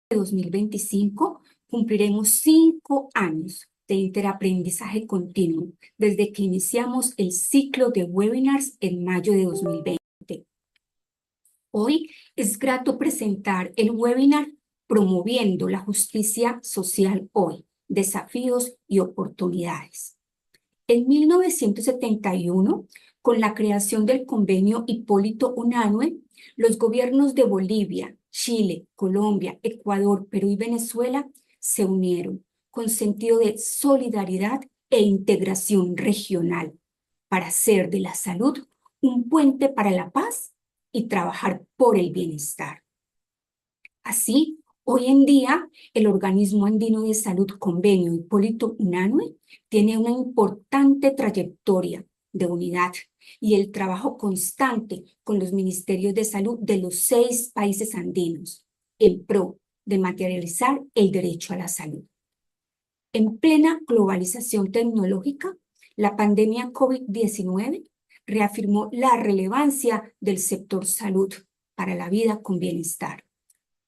2025 cumpliremos 5 años de interaprendizaje continuo desde que iniciamos el ciclo de webinars en mayo de 2020. Hoy es grato presentar el webinar Promoviendo la Justicia Social Hoy, Desafíos y Oportunidades. En 1971, con la creación del convenio Hipólito Unanue, los gobiernos de Bolivia, Chile, Colombia, Ecuador, Perú y Venezuela se unieron con sentido de solidaridad e integración regional para hacer de la salud un puente para la paz y trabajar por el bienestar. Así, hoy en día, el Organismo Andino de Salud Convenio Hipólito Unanue tiene una importante trayectoria de unidad y el trabajo constante con los ministerios de salud de los 6 países andinos en pro de materializar el derecho a la salud. En plena globalización tecnológica, la pandemia COVID-19 reafirmó la relevancia del sector salud para la vida con bienestar.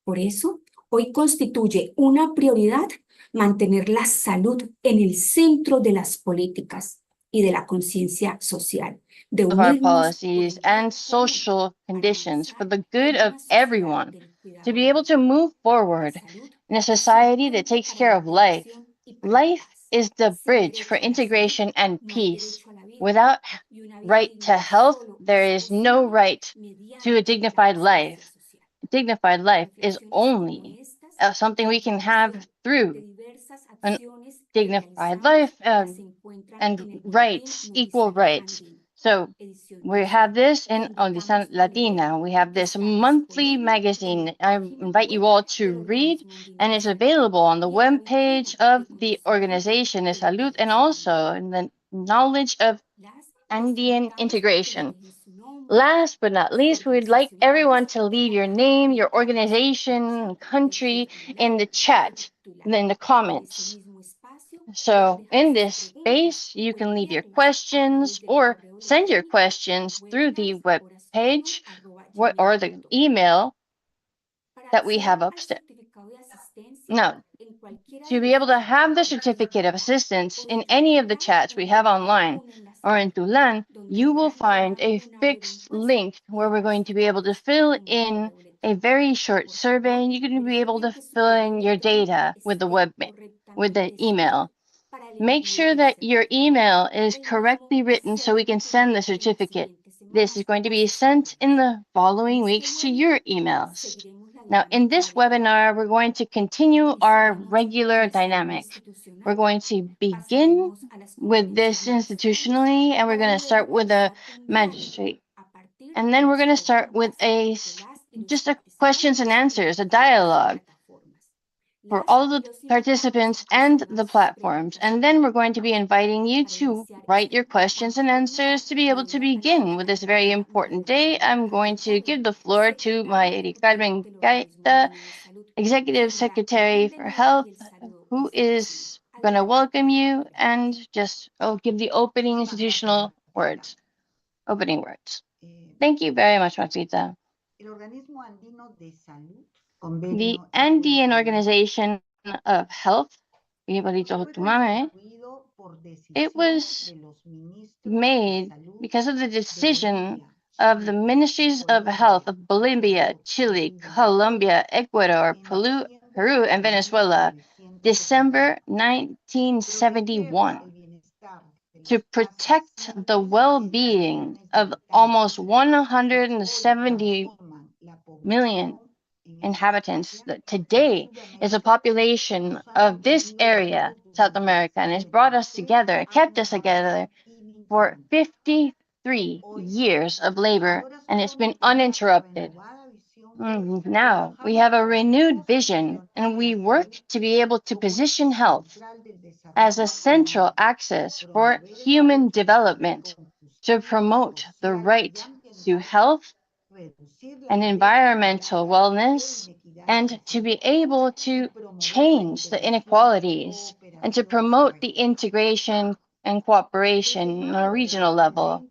Por eso, hoy constituye una prioridad mantener la salud en el centro de las políticas y de la conciencia social. Of our policies and social conditions for the good of everyone, to be able to move forward in a society that takes care of life. Life is the bridge for integration and peace. Without right to health, there is no right to a dignified life. Dignified life is only something we can have through a dignified life and rights, equal rights. So we have this in Audición Latina. We have this monthly magazine. I invite you all to read, and it's available on the webpage of the organization de Salud and also in the knowledge of Andean integration. Last but not least, we would like everyone to leave your name, your organization, country in the chat, in the comments. So in this space, you can leave your questions or send your questions through the web page or the email that we have upstairs. Now, to be able to have the certificate of assistance in any of the chats we have online or in Tulan, you will find a fixed link where we're going to be able to fill in a very short survey, and you're going to be able to fill in your data with the email. Make sure that your email is correctly written so we can send the certificate. This is going to be sent in the following weeks to your emails. Now, in this webinar, we're going to continue our regular dynamic. We're going to begin with this institutionally, and we're going to start with a magistrate. And then we're going to start with just a questions and answers, a dialogue for all the participants and the platforms. And then we're going to be inviting you to write your questions and answers to be able to begin with this very important day. I'm going to give the floor to my Carmen Gaita, Executive Secretary for Health, who is going to welcome you and just give the opening institutional words, opening words. Thank you very much, Martita. The Andean Organization of Health, it was made because of the decision of the Ministries of Health of Bolivia, Chile, Colombia, Ecuador, Peru, and Venezuela, December 1971, to protect the well-being of almost 170 million inhabitants. That today is a population of this area, South America, and it's brought us together, kept us together for 53 years of labor, and it's been uninterrupted. Now we have a renewed vision, and we work to be able to position health as a central axis for human development, to promote the right to health and environmental wellness, and to be able to change the inequalities and to promote the integration and cooperation on a regional level.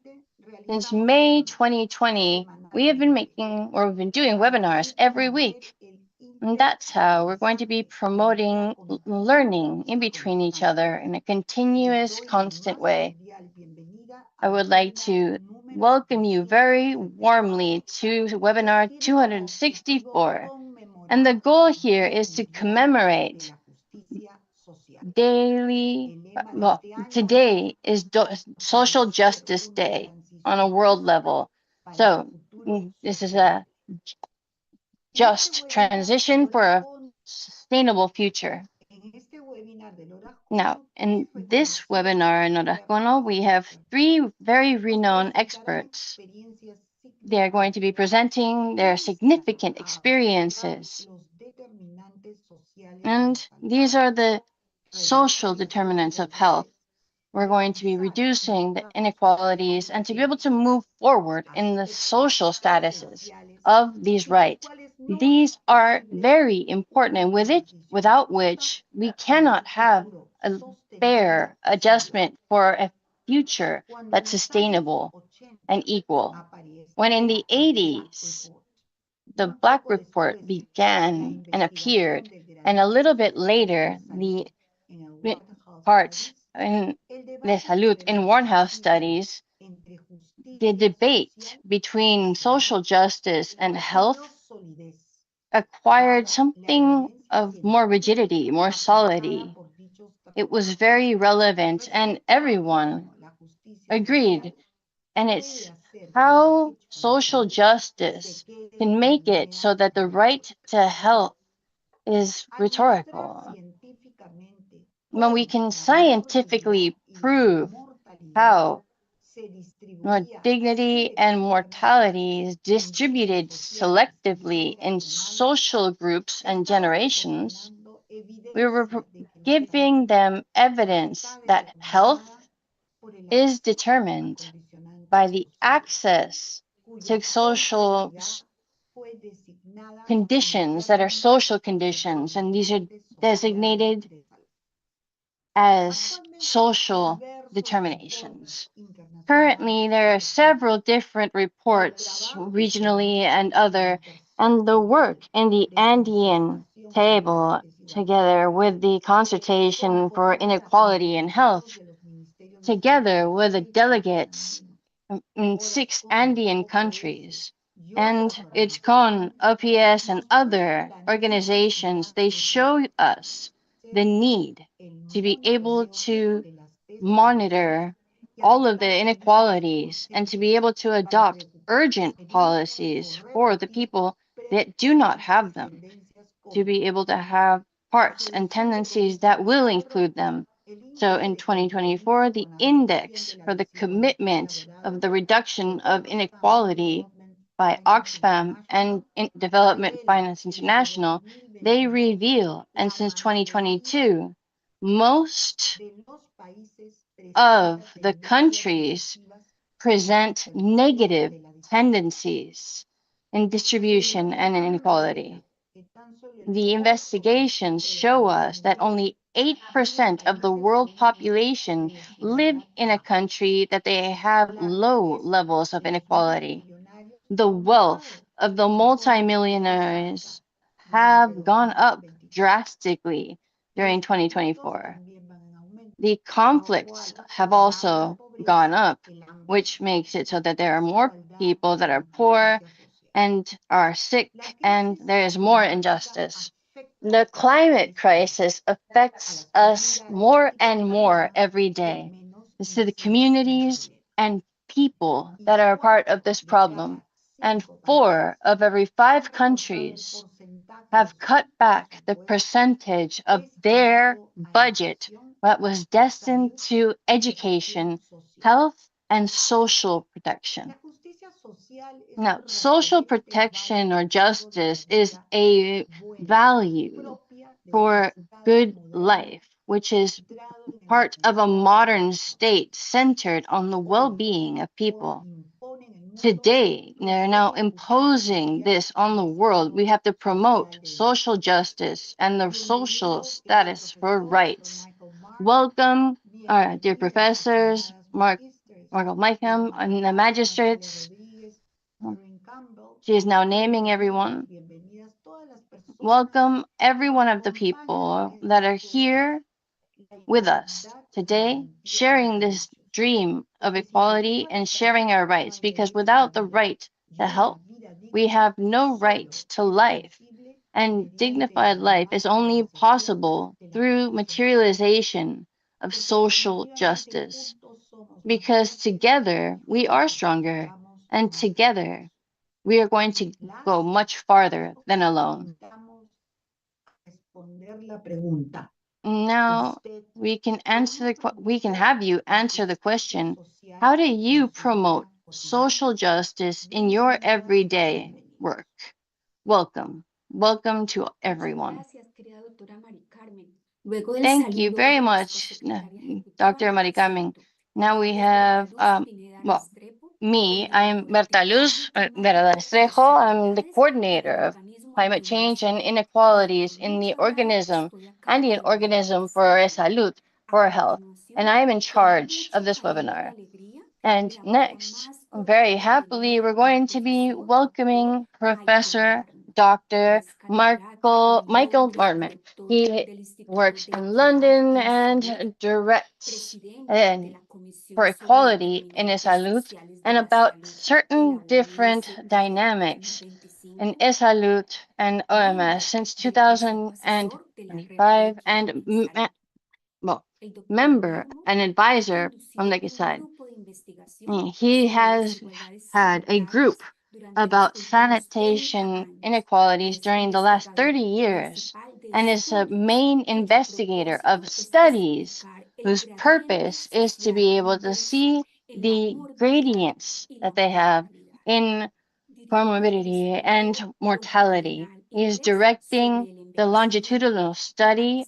Since May 2020, we've been doing webinars every week And that's how we're going to be promoting learning in between each other in a continuous, constant way. I would like to welcome you very warmly to webinar 264. And the goal here is to commemorate well, today is Social Justice Day on a world level. So this is a just transition for a sustainable future. Now, in this webinar in Oráculo, we have 3 very renowned experts. They are going to be presenting their significant experiences. And these are the social determinants of health. We're going to be reducing the inequalities and to be able to move forward in the social statuses of these rights. These are very important, and without which we cannot have a fair adjustment for a future that's sustainable and equal. When in the 80s, the Black Report began and appeared, and a little bit later, the parts in de salud in Warnhouse studies, the debate between social justice and health acquired something of more rigidity, more solidity. It was very relevant, and everyone agreed. And it's how social justice can make it so that the right to health is rhetorical. When we can scientifically prove how dignity and mortality is distributed selectively in social groups and generations, we were giving them evidence that health is determined by the access to social conditions that are social conditions, and these are designated as social determinations. Currently, there are several different reports, regionally and other, and the work in the Andean table, together with the consultation for inequality in health, together with the delegates in 6 Andean countries, and ITCON, OPS, and other organizations, they show us the need to be able to monitor all of the inequalities and to be able to adopt urgent policies for the people that do not have them, to be able to have parts and tendencies that will include them. So in 2024, the index for the commitment of the reduction of inequality by Oxfam and Development Finance International, they reveal, and since 2022, most of the countries present negative tendencies in distribution and in inequality. The investigations show us that only 8% of the world population live in a country that they have low levels of inequality. The wealth of the multimillionaires have gone up drastically during 2024. The conflicts have also gone up, which makes it so that there are more people that are poor and are sick, and there is more injustice. The climate crisis affects us more and more every day. It's to the communities and people that are a part of this problem. And 4 of every 5 countries have cut back the percentage of their budget that was destined to education, health, and social protection. Now, social protection or justice is a value for good life, which is part of a modern state centered on the well-being of people. Today, they're now imposing this on the world. We have to promote social justice and the social status for rights. Welcome, dear professors, Margot Mickham, and the magistrates. She is now naming everyone. welcome every one of the people that are here with us today, sharing this dream of equality and sharing our rights, because without the right to health, we have no right to life. And dignified life is only possible through materialization of social justice, because together we are stronger, and together we are going to go much farther than alone. Now we can have you answer the question, how do you promote social justice in your everyday work? Welcome. Welcome to everyone. Thank you very much, Dr. Mari Carmen. Now we have, me, I'm Berta Luz Vera Restrepo. I'm the coordinator of climate change and inequalities in the organism, Andean Organism for Salud, for Health. And I'm in charge of this webinar. And next, very happily, we're going to be welcoming Professor Dr. Michael Martman. He works in London and directs for equality in Salud and about certain different dynamics in Salud and OMS since 2025, and member and advisor from the side. He has had a group about sanitation inequalities during the last 30 years and is a main investigator of studies whose purpose is to be able to see the gradients that they have in comorbidity and mortality. He is directing the longitudinal study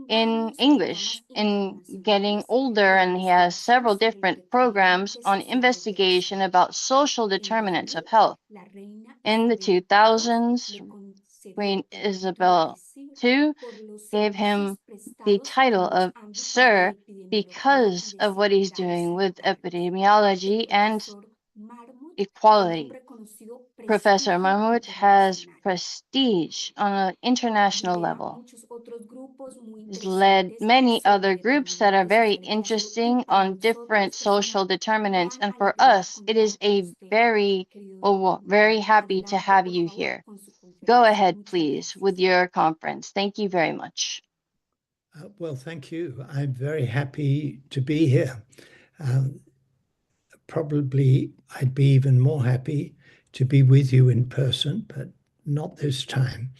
in English in getting older, and he has several different programs on investigation about social determinants of health. In the 2000s, Queen Isabel II gave him the title of Sir because of what he's doing with epidemiology and equality. Professor Marmut has prestige on an international level. He's led many other groups that are very interesting on different social determinants. And for us, it is a very happy to have you here. Go ahead, please, with your conference. Thank you very much. Well, thank you. I'm very happy to be here. Probably I'd be even more happy to be with you in person, but not this time.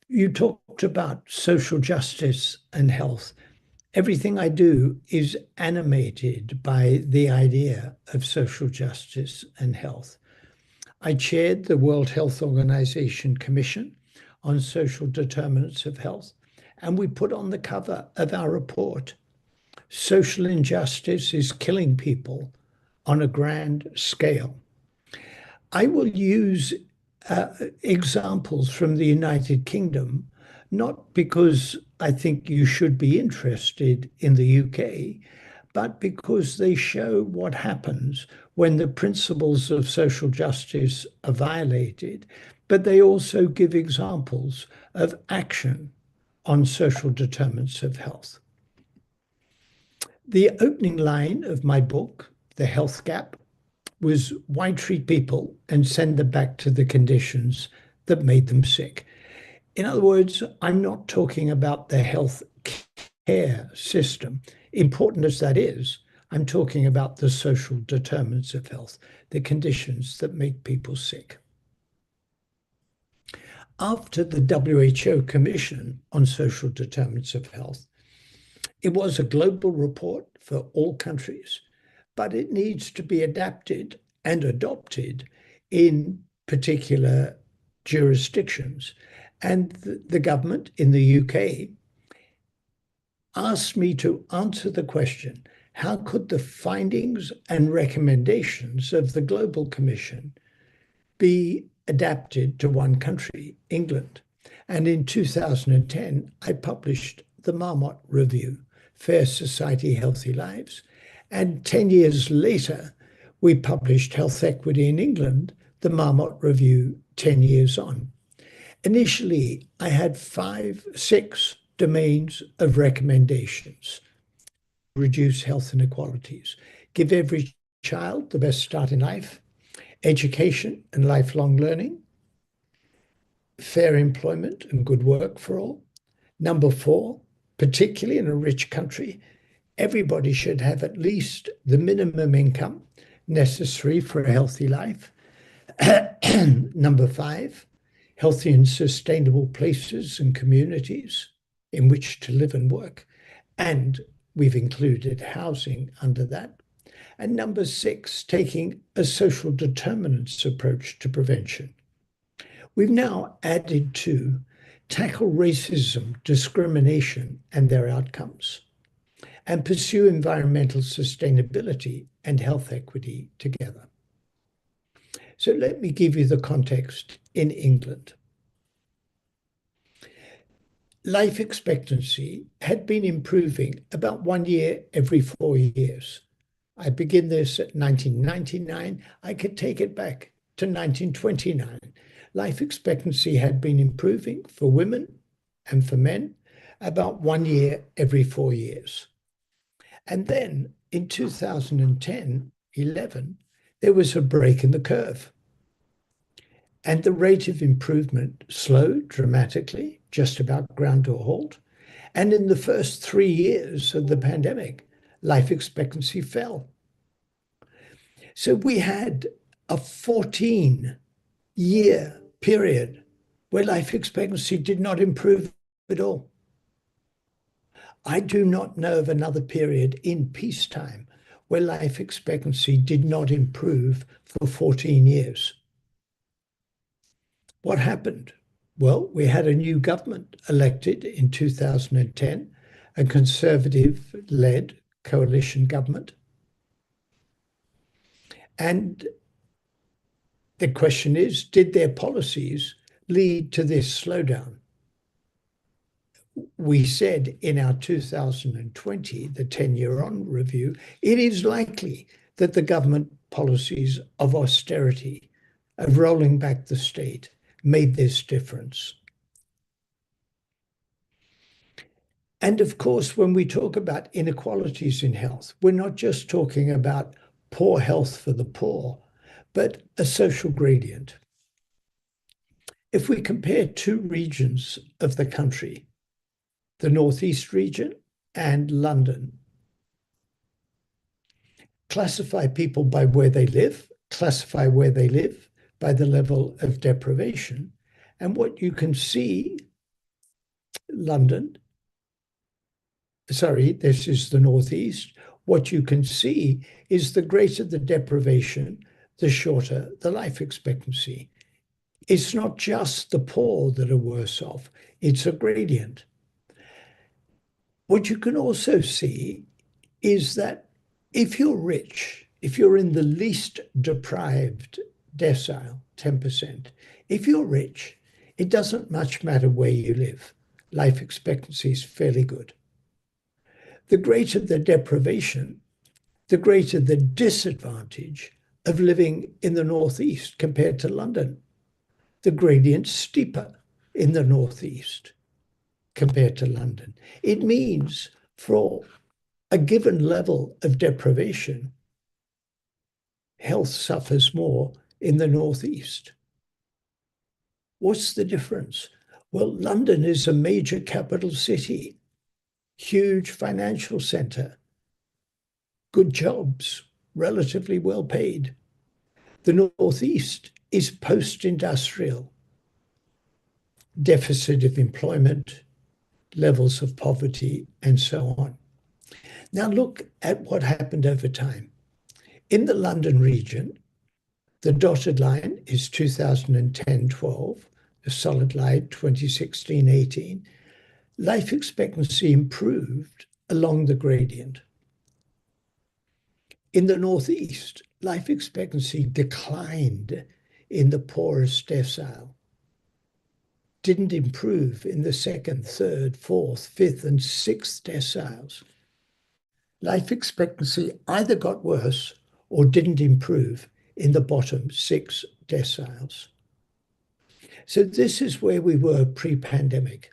You talked about social justice and health. Everything I do is animated by the idea of social justice and health. I chaired the World Health Organization Commission on Social Determinants of Health, and we put on the cover of our report, "Social injustice is killing people on a grand scale." I will use examples from the United Kingdom, not because I think you should be interested in the UK, but because they show what happens when the principles of social justice are violated, but they also give examples of action on social determinants of health. The opening line of my book, The Health Gap, was why treat people and send them back to the conditions that made them sick. In other words, I'm not talking about the health care system, important as that is. I'm talking about the social determinants of health, the conditions that make people sick. After the WHO Commission on Social Determinants of Health, it was a global report for all countries, but it needs to be adapted and adopted in particular jurisdictions. And the government in the UK asked me to answer the question, how could the findings and recommendations of the Global Commission be adapted to one country, England? And in 2010, I published the Marmot Review, Fair Society, Healthy Lives. And 10 years later, we published Health Equity in England, the Marmot Review 10 years on. Initially, I had 6 domains of recommendations. Reduce health inequalities, give every child the best start in life, education and lifelong learning, fair employment and good work for all. Number 4, particularly in a rich country, everybody should have at least the minimum income necessary for a healthy life. Number 5, healthy and sustainable places and communities in which to live and work. And we've included housing under that. And number 6, taking a social determinants approach to prevention. We've now added to tackle racism, discrimination, and their outcomes, and pursue environmental sustainability and health equity together. So let me give you the context in England. Life expectancy had been improving about 1 year every 4 years. I begin this at 1999. I could take it back to 1929. Life expectancy had been improving for women and for men about 1 year every 4 years. And then in 2010-11, there was a break in the curve. And the rate of improvement slowed dramatically, just about ground to a halt. And in the first 3 years of the pandemic, life expectancy fell. So we had a 14-year period where life expectancy did not improve at all. I do not know of another period in peacetime where life expectancy did not improve for 14 years. What happened? Well, we had a new government elected in 2010, a conservative-led coalition government. And the question is, did their policies lead to this slowdown? We said in our 2020, the 10-year-on review, it is likely that the government policies of austerity, of rolling back the state, made this difference. And of course, when we talk about inequalities in health, we're not just talking about poor health for the poor, but a social gradient. If we compare 2 regions of the country, the Northeast region and London, classify people by where they live, classify where they live by the level of deprivation, and what you can see, this is the Northeast. What you can see is the greater the deprivation, the shorter the life expectancy. It's not just the poor that are worse off, it's a gradient. What you can also see is that if you're rich, if you're in the least deprived decile, 10%, if you're rich, it doesn't much matter where you live. Life expectancy is fairly good. The greater the deprivation, the greater the disadvantage of living in the Northeast compared to London. The gradient's steeper in the Northeast compared to London. It means for a given level of deprivation, health suffers more in the Northeast. What's the difference? Well, London is a major capital city, huge financial center, good jobs, relatively well paid. The Northeast is post-industrial, deficit of employment, levels of poverty, and so on. Now look at what happened over time. In the London region, the dotted line is 2010-12, the solid line 2016-18. Life expectancy improved along the gradient. In the Northeast, life expectancy declined in the poorest decile, didn't improve in the 2nd, 3rd, 4th, 5th, and 6th deciles. Life expectancy either got worse or didn't improve in the bottom 6 deciles. So this is where we were pre-pandemic.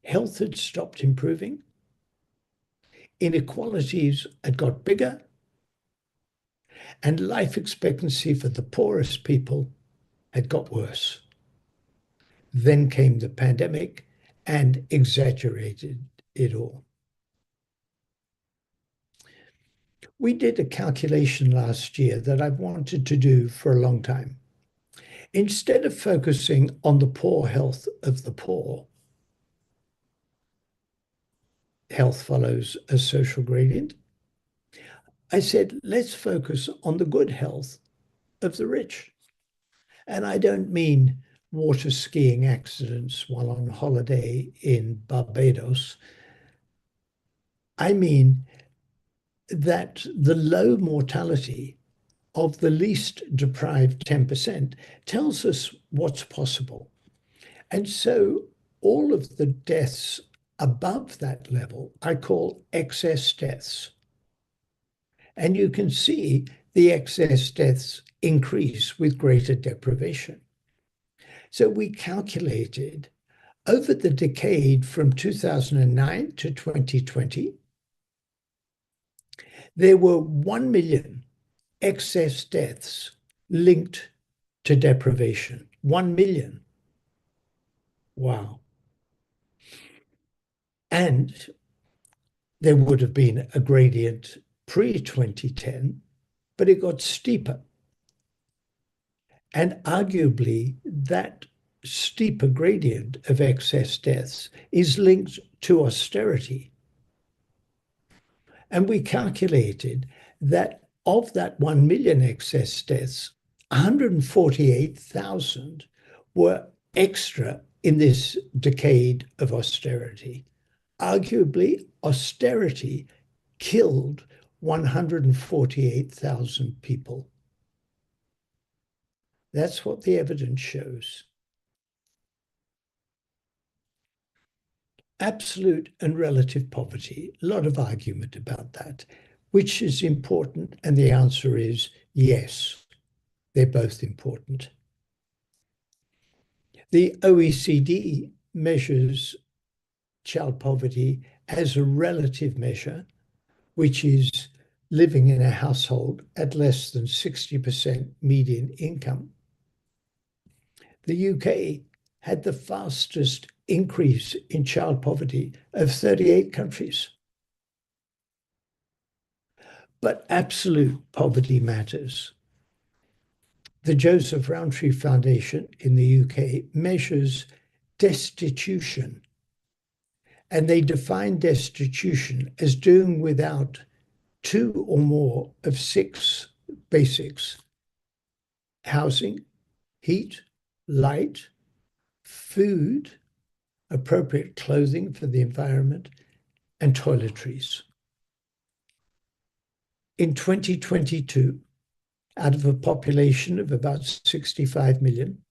Health had stopped improving. Inequalities had got bigger. And life expectancy for the poorest people had got worse. Then came the pandemic and exaggerated it all. We did a calculation last year that I've wanted to do for a long time. Instead of focusing on the poor health of the poor, health follows a social gradient, I said, let's focus on the good health of the rich. And I don't mean water skiing accidents while on holiday in Barbados. I mean that the low mortality of the least deprived 10% tells us what's possible. And so all of the deaths above that level I call excess deaths. And you can see the excess deaths increase with greater deprivation. So we calculated over the decade from 2009 to 2020, there were 1 million excess deaths linked to deprivation. 1 million. Wow. And there would have been a gradient pre-2010, but it got steeper. And arguably, that steeper gradient of excess deaths is linked to austerity. And we calculated that of that 1 million excess deaths, 148,000 were extra in this decade of austerity. Arguably, austerity killed 148,000 people. That's what the evidence shows. Absolute and relative poverty, a lot of argument about that. Which is important? And the answer is yes, they're both important. The OECD measures child poverty as a relative measure, which is living in a household at less than 60% median income. The UK had the fastest increase in child poverty of 38 countries. But absolute poverty matters. The Joseph Rowntree Foundation in the UK measures destitution, and they define destitution as doing without 2 or more of 6 basics: housing, heat, light, food, appropriate clothing for the environment, and toiletries. In 2022, out of a population of about 65 million,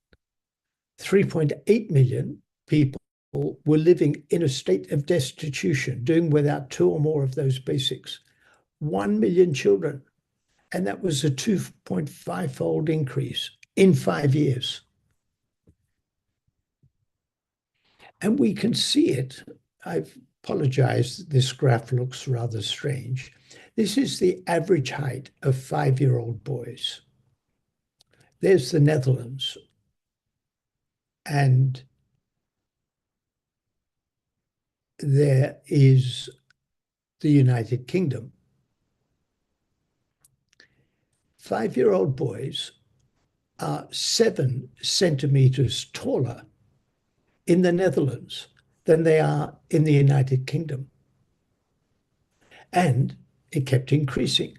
3.8 million people were living in a state of destitution, doing without 2 or more of those basics. 1 million children, and that was a 2.5-fold increase in 5 years. And we can see it. I apologize, this graph looks rather strange. This is the average height of 5-year-old boys. There's the Netherlands. And there is the United Kingdom. 5-year-old boys are 7 centimeters taller in the Netherlands than they are in the United Kingdom. And it kept increasing.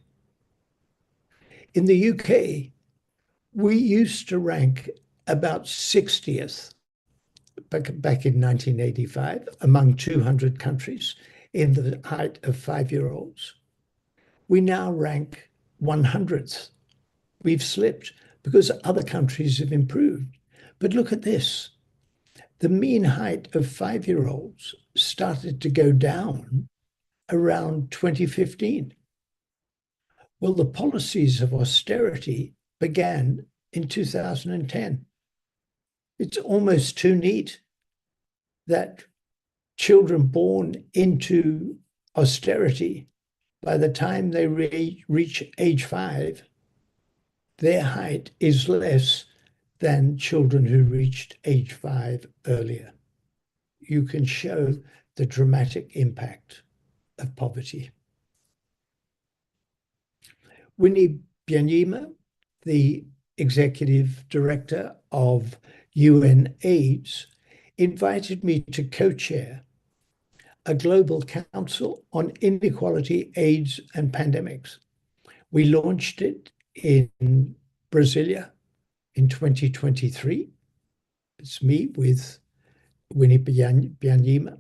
In the UK, we used to rank about 60th back in 1985 among 200 countries in the height of 5-year-olds. We now rank 100th. We've slipped because other countries have improved. But look at this. The mean height of 5-year-olds started to go down around 2015. Well, the policies of austerity began in 2010. It's almost too neat that children born into austerity, by the time they reach age 5, their height is less than children who reached age 5 earlier. You can show the dramatic impact of poverty. Winnie Byanyima, the executive director of UNAIDS, invited me to co-chair a global council on inequality, AIDS, and pandemics. We launched it in Brasilia in 2023. It's me with Winnie Byanyima.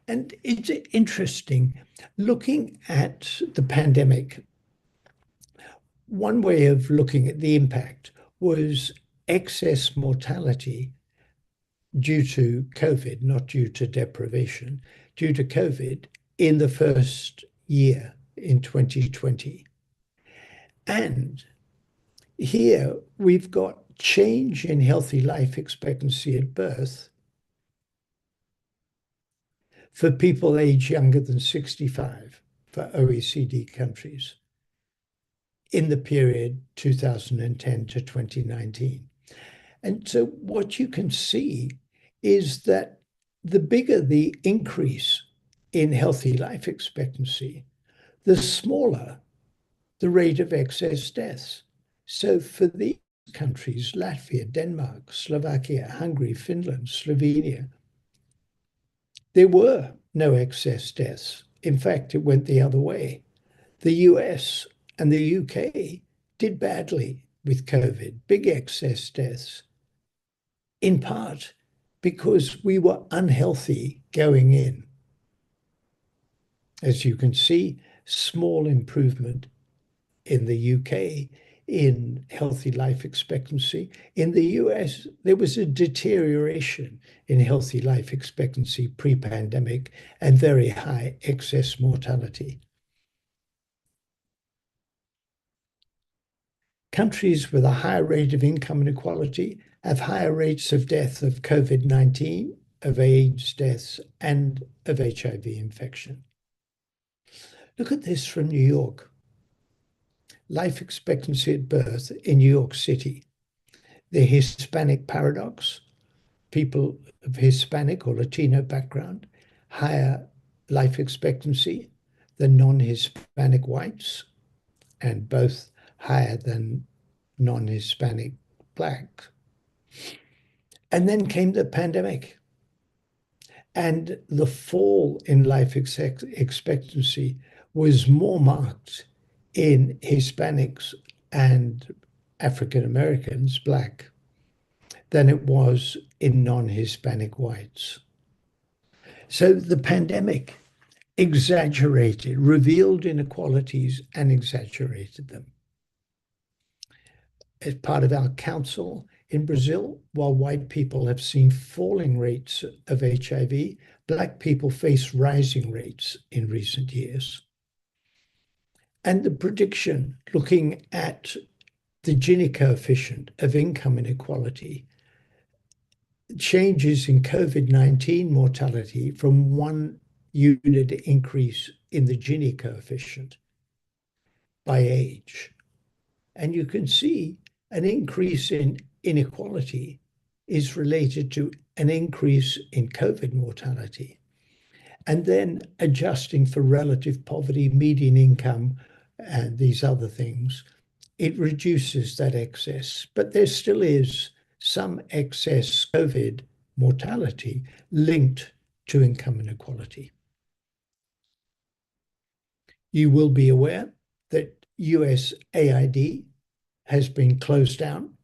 And it's interesting looking at the pandemic. One way of looking at the impact was excess mortality due to COVID, not due to deprivation, due to COVID in the first year in 2020. And here we've got change in healthy life expectancy at birth for people aged younger than 65 for OECD countries in the period 2010 to 2019. And so what you can see is that the bigger the increase in healthy life expectancy, the smaller the rate of excess deaths. So for these countries, Latvia, Denmark, Slovakia, Hungary, Finland, Slovenia, there were no excess deaths. In fact, it went the other way. The US and the UK did badly with COVID, big excess deaths, in part because we were unhealthy going in. As you can see, small improvement in the UK in healthy life expectancy. In the US, there was a deterioration in healthy life expectancy pre-pandemic and very high excess mortality. Countries with a higher rate of income inequality have higher rates of death of COVID-19, of AIDS deaths, and of HIV infection. Look at this from New York. Life expectancy at birth in New York City. The Hispanic paradox, people of Hispanic or Latino background, higher life expectancy than non-Hispanic whites, and both higher than non-Hispanic blacks. And then came the pandemic. And the fall in life expectancy was more marked in Hispanics and African Americans, black, than it was in non-Hispanic whites. So the pandemic exaggerated, revealed inequalities and exaggerated them. As part of our council in Brazil, while white people have seen falling rates of HIV, black people face rising rates in recent years. And the prediction, looking at the Gini coefficient of income inequality, changes in COVID-19 mortality from 1 unit increase in the Gini coefficient by age. And you can see an increase in inequality is related to an increase in COVID mortality. And then adjusting for relative poverty, median income, and these other things, it reduces that excess. But there still is some excess COVID mortality linked to income inequality. You will be aware that USAID has been closed down.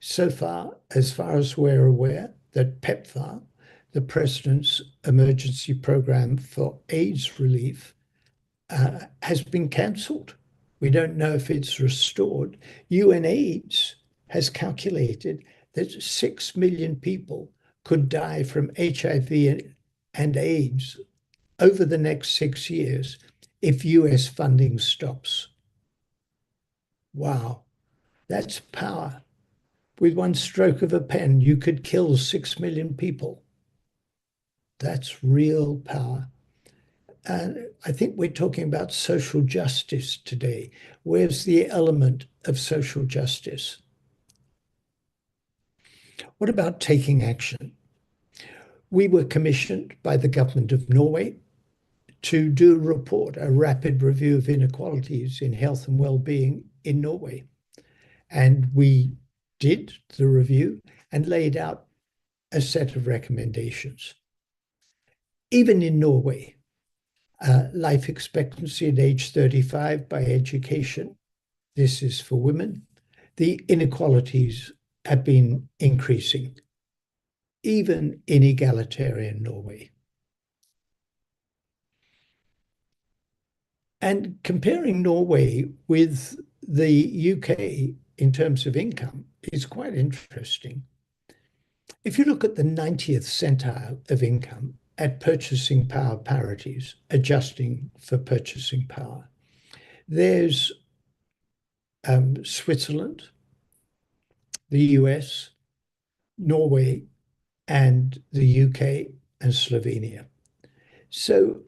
So far as we're aware, that PEPFAR, the President's Emergency Program for AIDS Relief, has been cancelled. We don't know if it's restored. UNAIDS has calculated that 6 million people could die from HIV and AIDS over the next 6 years if US funding stops. Wow, that's power. With one stroke of a pen, you could kill 6 million people. That's real power. And I think we're talking about social justice today. Where's the element of social justice? What about taking action? We were commissioned by the government of Norway to do a report, a rapid review of inequalities in health and well-being in Norway. And we did the review and laid out a set of recommendations. Even in Norway, life expectancy at age 35 by education, this is for women, the inequalities have been increasing, even in egalitarian Norway. And comparing Norway with the UK in terms of income is quite interesting. If you look at the 90th centile of income at purchasing power parities, adjusting for purchasing power, there's Switzerland, the US, Norway, and the UK and Slovenia. So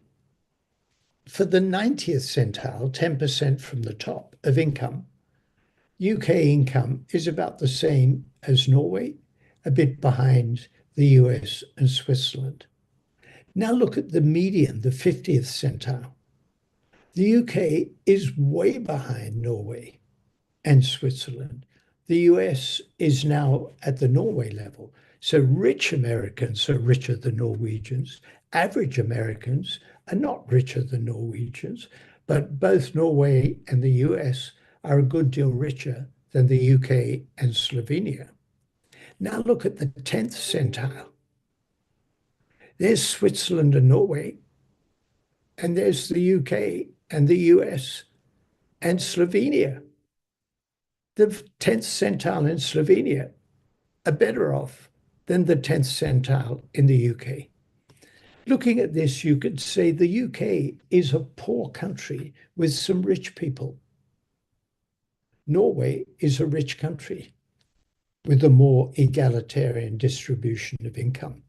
for the 90th centile, 10% from the top of income, UK income is about the same as Norway, a bit behind the US and Switzerland. Now look at the median, the 50th centile. The UK is way behind Norway and Switzerland. The US is now at the Norway level. So rich Americans are richer than Norwegians. Average Americans are not richer than Norwegians, but both Norway and the US are a good deal richer than the UK and Slovenia. Now look at the 10th centile. There's Switzerland and Norway, and there's the UK and the US and Slovenia. The 10th centile in Slovenia are better off than the 10th centile in the UK. Looking at this, you could say the UK is a poor country with some rich people. Norway is a rich country with a more egalitarian distribution of income.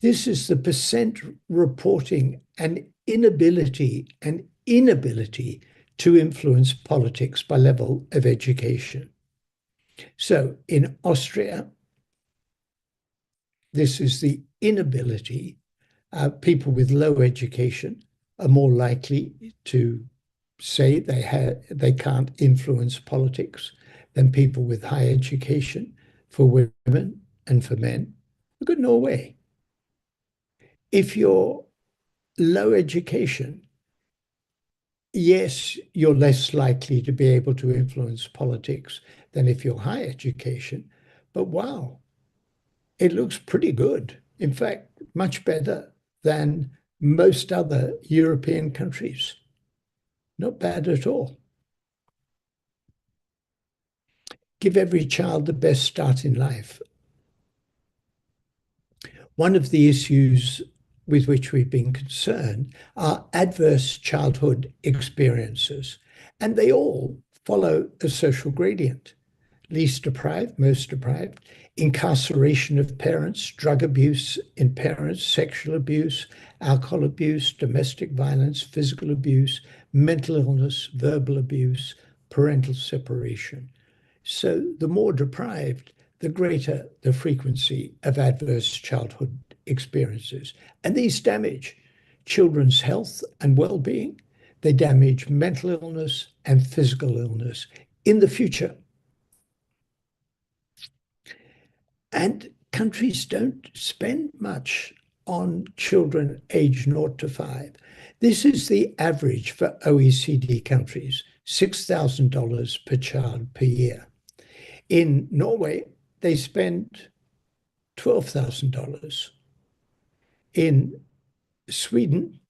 This is the percent reporting an inability to influence politics by level of education. So in Austria, this is the inability. People with low education are more likely to say they can't influence politics than people with high education for women and for men. Look at Norway. If you're low education, yes, you're less likely to be able to influence politics than if you're high education. But wow, it looks pretty good. In fact, much better than most other European countries. Not bad at all. Give every child the best start in life. One of the issues with which we've been concerned are adverse childhood experiences, and they all follow a social gradient. Least deprived, most deprived, incarceration of parents, drug abuse in parents, sexual abuse, alcohol abuse, domestic violence, physical abuse, mental illness, verbal abuse, parental separation. So the more deprived, the greater the frequency of adverse childhood experiences. And these damage children's health and well-being. They damage mental illness and physical illness in the future. And countries don't spend much on children aged 0 to 5. This is the average for OECD countries, $6,000 per child per year. In Norway, they spend $12,000. In Sweden,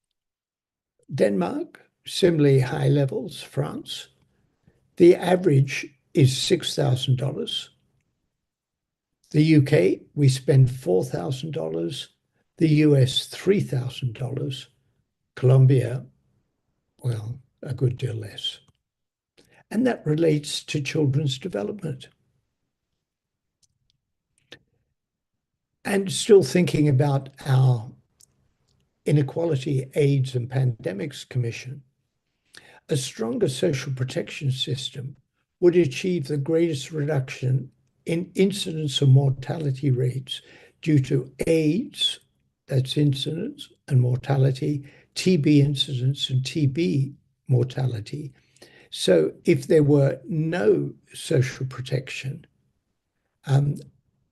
Denmark, similarly high levels, France, the average is $6,000. The UK, we spend $4,000. The US, $3,000. Colombia, well, a good deal less. and that relates to children's development. And still thinking about our Inequality, AIDS, and Pandemics Commission, a stronger social protection system would achieve the greatest reduction in incidence of mortality rates due to AIDS, that's incidence and mortality, TB incidence and TB mortality. So if there were no social protection,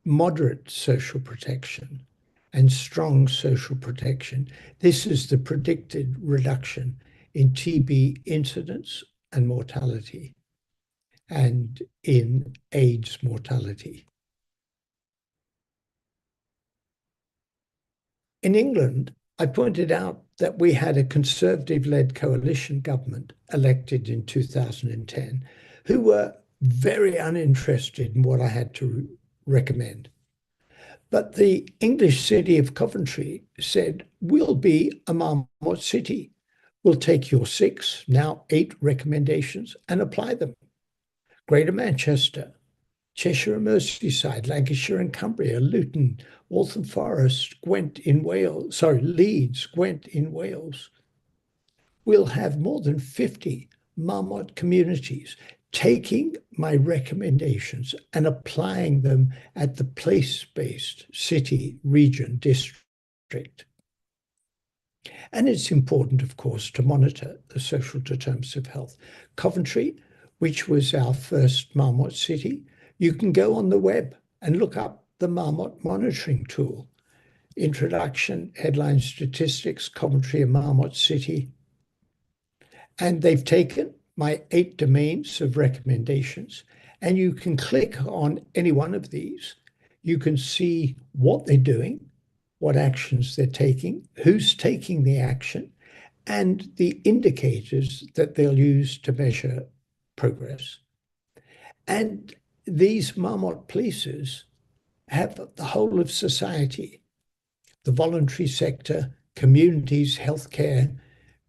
moderate social protection, and strong social protection, this is the predicted reduction in TB incidence and mortality and in AIDS mortality. In England, I pointed out that we had a Conservative-led coalition government elected in 2010 who were very uninterested in what I had to recommend. But the English city of Coventry said, we'll be a Marmot city. We'll take your 6, now 8 recommendations and apply them. Greater Manchester, Cheshire and Merseyside, Lancashire and Cumbria, Luton, Waltham Forest, Gwent in Wales, Leeds, Gwent in Wales. We'll have more than 50 Marmot communities taking my recommendations and applying them at the place-based city, region, district. And it's important, of course, to monitor the social determinants of health. Coventry, which was our first Marmot city, you can go on the web and look up the Marmot monitoring tool. Introduction, headline statistics, Coventry and Marmot city. And they've taken my 8 domains of recommendations, and you can click on any one of these. You can see what they're doing, what actions they're taking, who's taking the action, and the indicators that they'll use to measure progress. And these Marmot places have the whole of society, the voluntary sector, communities, healthcare,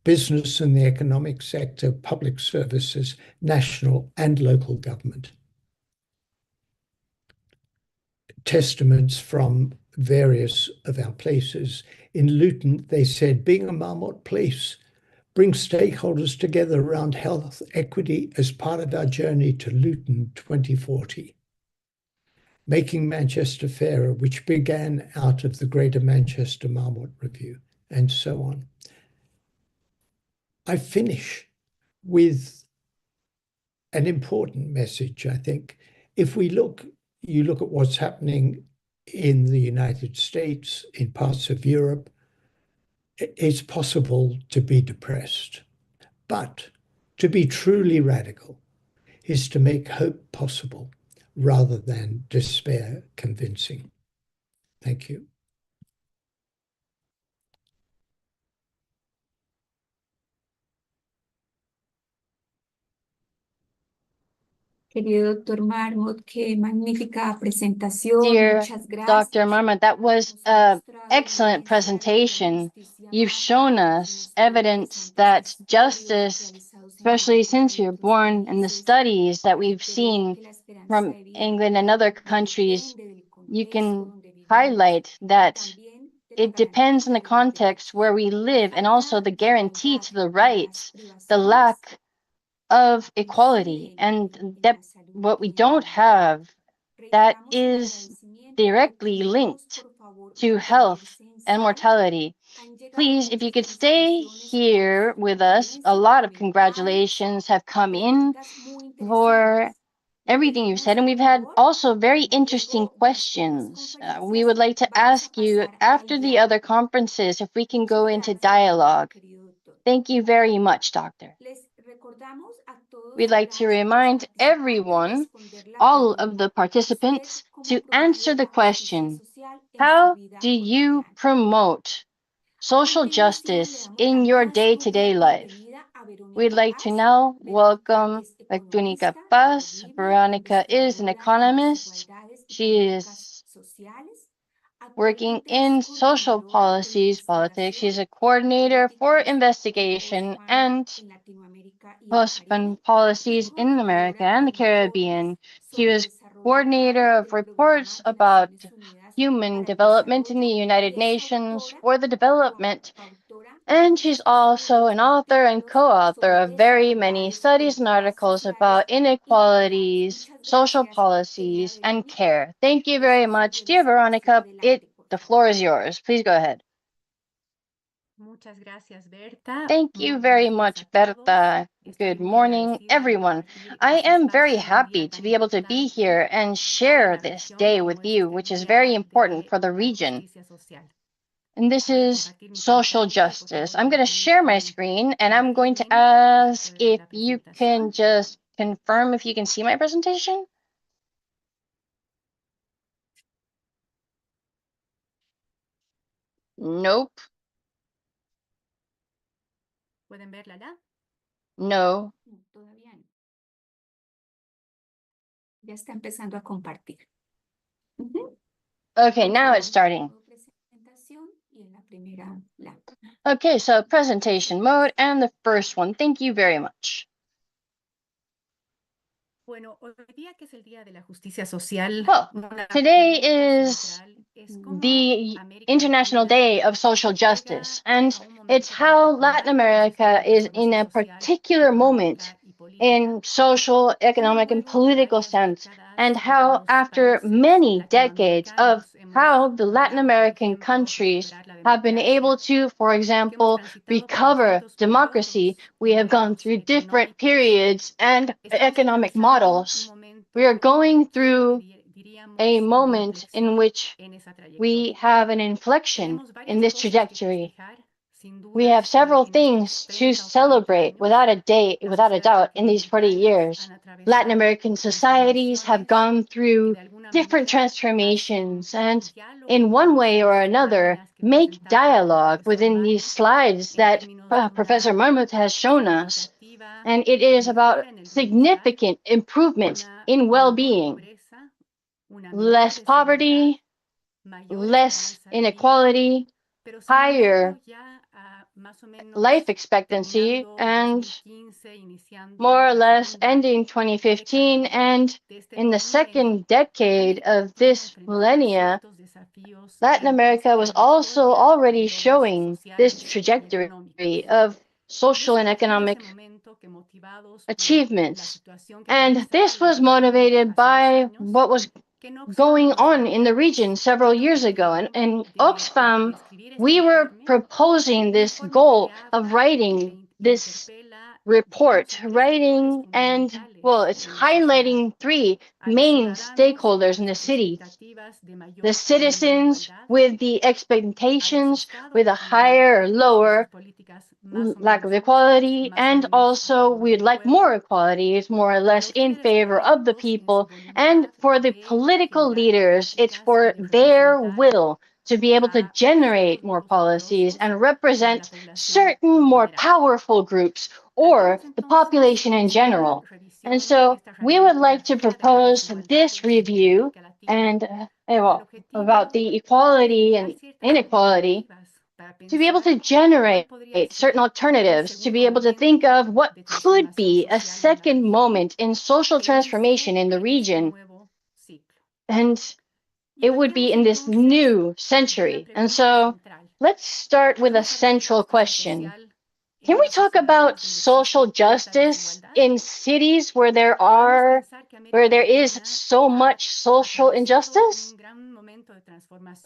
business and the economic sector, public services, national and local government. Testaments from various of our places. In Luton, they said, being a Marmot place brings stakeholders together around health equity as part of our journey to Luton 2040. Making Manchester Fairer, which began out of the Greater Manchester Marmot Review, and so on. I finish with an important message, I think. If you look at what's happening in the United States, in parts of Europe, it's possible to be depressed. But to be truly radical is to make hope possible rather than despair convincing. Thank you. Querido doctor Marmot, qué magnífica presentación. Dear Muchas gracias. Dr. Marmot, that was an excellent presentation. You've shown us evidence that justice, especially since you're born, and the studies that we've seen from England and other countries, you can highlight that it depends on the context where we live and also the guarantee to the rights, the lack of equality, and that what we don't have that is directly linked to health and mortality. Please, if you could stay here with us, a lot of congratulations have come in for everything you've said, and we've had also very interesting questions. We would like to ask you after the other conferences if we can go into dialogue. Thank you very much, Doctor. We'd like to remind everyone, all of the participants, to answer the question, how do you promote social justice in your day-to-day life? We'd like to now welcome Veronica Paz. Veronica is an economist. She is working in social policies, politics. She's a coordinator for investigation and husband policies in America and the Caribbean. He was coordinator of reports about human development in the United Nations for the development. And she's also an author and co-author of very many studies and articles about inequalities, social policies, and care. Thank you very much, dear Veronica. The floor is yours. Please go ahead. Thank you very much, Berta. Good morning, everyone. I am very happy to be able to be here and share this day with you, which is very important for the region. And this is social justice. I'm going to share my screen and I'm going to ask if you can just confirm if you can see my presentation. Nope. No. Todavía no. Ya está empezando a compartir. Okay, now it's starting. Okay, so presentation mode and the first one. Thank you very much. Well, today is the International Day of Social Justice, and it's how Latin America is in a particular moment in social, economic, and political sense, and how after many decades of how the Latin American countries have been able to, for example, recover democracy, we have gone through different periods and economic models. We are going through a moment in which we have an inflection in this trajectory. We have several things to celebrate without a doubt in these 40 years. Latin American societies have gone through different transformations and in one way or another make dialogue within these slides that Professor Marmot has shown us. And it is about significant improvement in well-being, less poverty, less inequality, higher life expectancy, and more or less ending 2015. And in the second decade of this millennia, Latin America was also already showing this trajectory of social and economic achievements. And this was motivated by what was going on in the region several years ago. And in Oxfam, we were proposing this goal of writing this report, it's highlighting three main stakeholders in the city. The citizens with the expectations, with a higher or lower lack of equality, and also we'd like more equality. It's more or less in favor of the people. And for the political leaders, it's for their will to be able to generate more policies and represent certain more powerful groups or the population in general. And so we would like to propose this review and about the equality and inequality, to be able to generate certain alternatives, to be able to think of what could be a second moment in social transformation in the region. And it would be in this new century. And so let's start with a central question. Can we talk about social justice in cities where there is so much social injustice?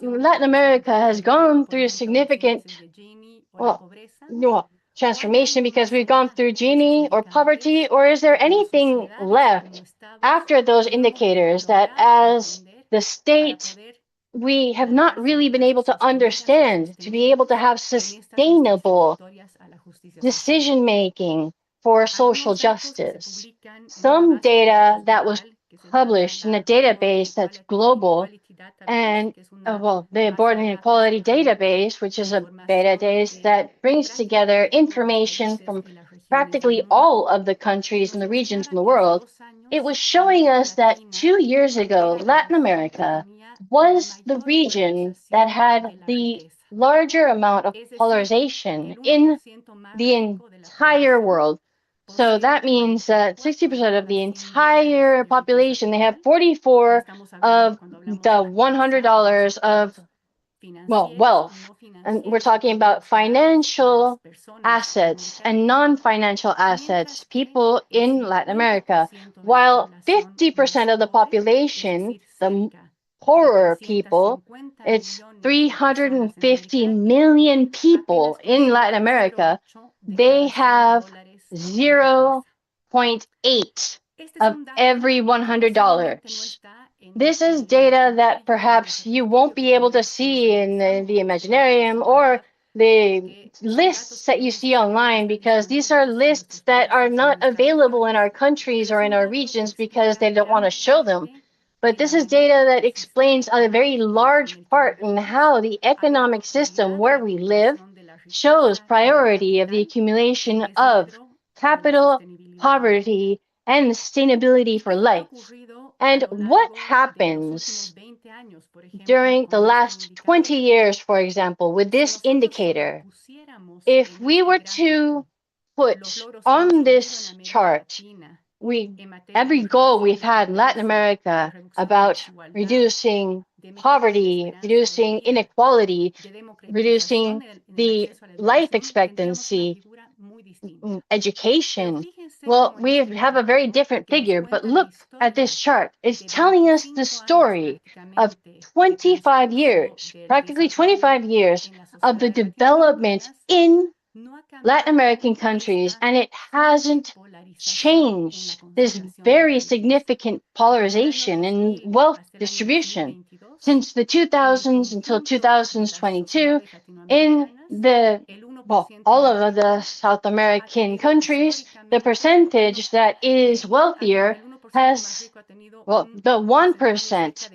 Latin America has gone through a significant transformation because we've gone through Gini or poverty, or is there anything left after those indicators that as the state we have not really been able to understand to be able to have sustainable decision-making for social justice? Some data that was published in a database that's global, and the Born Inequality Database, which is a database that brings together information from practically all of the countries and the regions in the world. It was showing us that 2 years ago, Latin America was the region that had the larger amount of polarization in the entire world. So that means that 60% of the entire population, they have 44 of the $100 of, well, wealth. And we're talking about financial assets and non-financial assets, people in Latin America, while 50% of the population, the poorer people, it's 350 million people in Latin America, they have 0.8 of every $100. This is data that perhaps you won't be able to see in the Imaginarium or the lists that you see online, because these are lists that are not available in our countries or in our regions because they don't want to show them. But this is data that explains a very large part in how the economic system where we live shows priority of the accumulation of capital, poverty, and sustainability for life. And what happens during the last 20 years, for example, with this indicator? If we were to put on this chart every goal we've had in Latin America about reducing poverty, reducing inequality, reducing the life expectancy, education, well, we have a very different figure. But look at this chart. It's telling us the story of 25 years, practically 25 years of the development in Latin American countries, and it hasn't changed this very significant polarization in wealth distribution since the 2000s until 2022 in all of the South American countries. The percentage that is wealthier has, the 1%,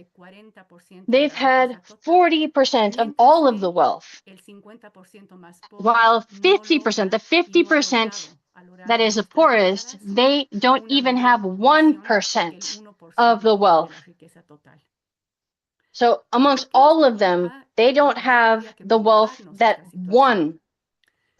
they've had 40% of all of the wealth, while 50%, the 50% that is the poorest, they don't even have 1% of the wealth. So amongst all of them, they don't have the wealth that one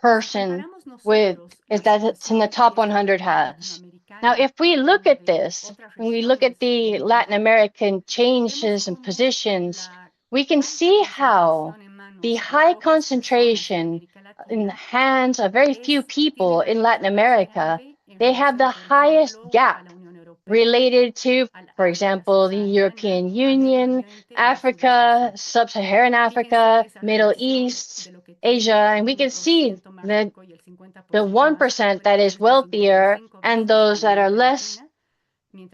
person that's in the top 100 has. Now, if we look at this, when we look at the Latin American changes and positions, we can see how the high concentration in the hands of very few people in Latin America, they have the highest gap related to, for example, the European Union, Africa, Sub-Saharan Africa, Middle East, Asia, and we can see that the 1% that is wealthier and those that are less, you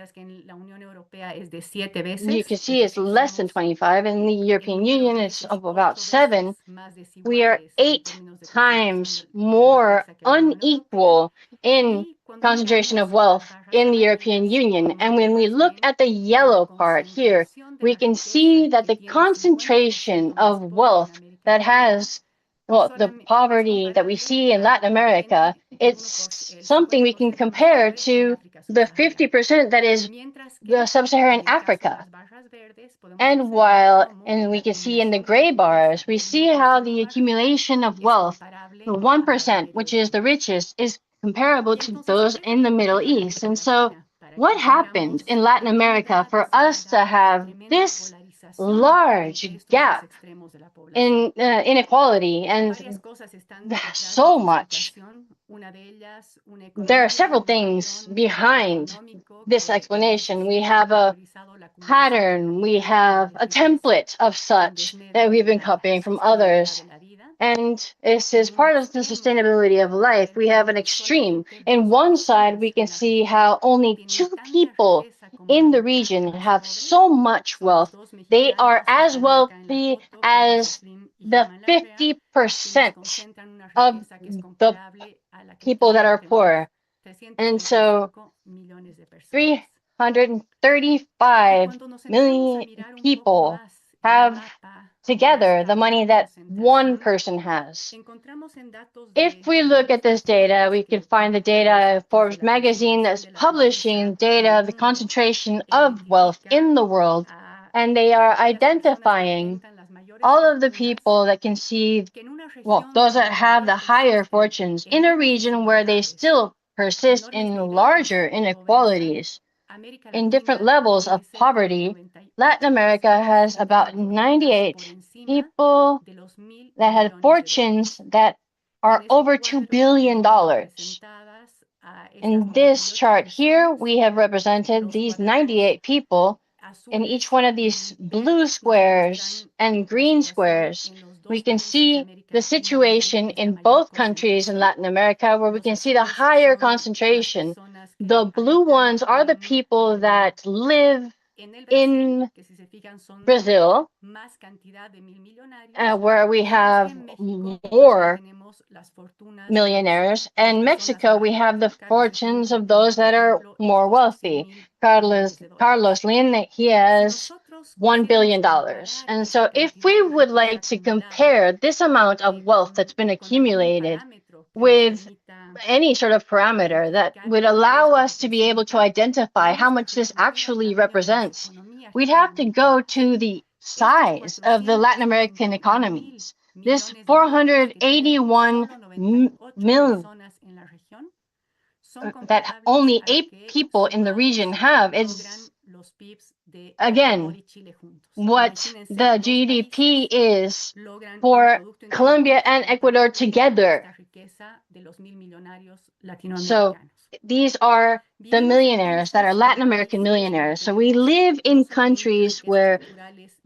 can see it's less than 25. In the European Union, it's of about 7. We are 8 times more unequal in concentration of wealth in the European Union. And when we look at the yellow part here, we can see that the concentration of wealth that has, the poverty that we see in Latin America, it's something we can compare to the 50% that is the Sub-Saharan Africa. And we can see in the gray bars, we see how the accumulation of wealth, the 1%, which is the richest, is comparable to those in the Middle East. And so what happened in Latin America for us to have this large gap in inequality and so much? There are several things behind this explanation. We have a pattern, we have a template of such that we've been copying from others. And this is part of the sustainability of life. We have an extreme. In one side, we can see how only 2 people in the region have so much wealth. They are as wealthy as the 50% of the people that are poor. And so 335 million people have together the money that one person has. If we look at this data, we can find the data Forbes magazine that's publishing data of the concentration of wealth in the world, and they are identifying all of the people that can see, those that have the higher fortunes in a region where they still persist in larger inequalities. In different levels of poverty, Latin America has about 98 people that had fortunes that are over $2 billion. In this chart here, we have represented these 98 people. In each one of these blue squares and green squares, we can see the situation in both countries in Latin America where we can see the higher concentration. The blue ones are the people that live in Brazil, where we have more millionaires, and Mexico, we have the fortunes of those that are more wealthy. Carlos Slim, he has $1 billion. And so if we would like to compare this amount of wealth that's been accumulated with any sort of parameter that would allow us to be able to identify how much this actually represents, we'd have to go to the size of the Latin American economies. This 481 million that only 8 people in the region have is, again, what the GDP is for Colombia and Ecuador together. So these are the millionaires that are Latin American millionaires. So we live in countries where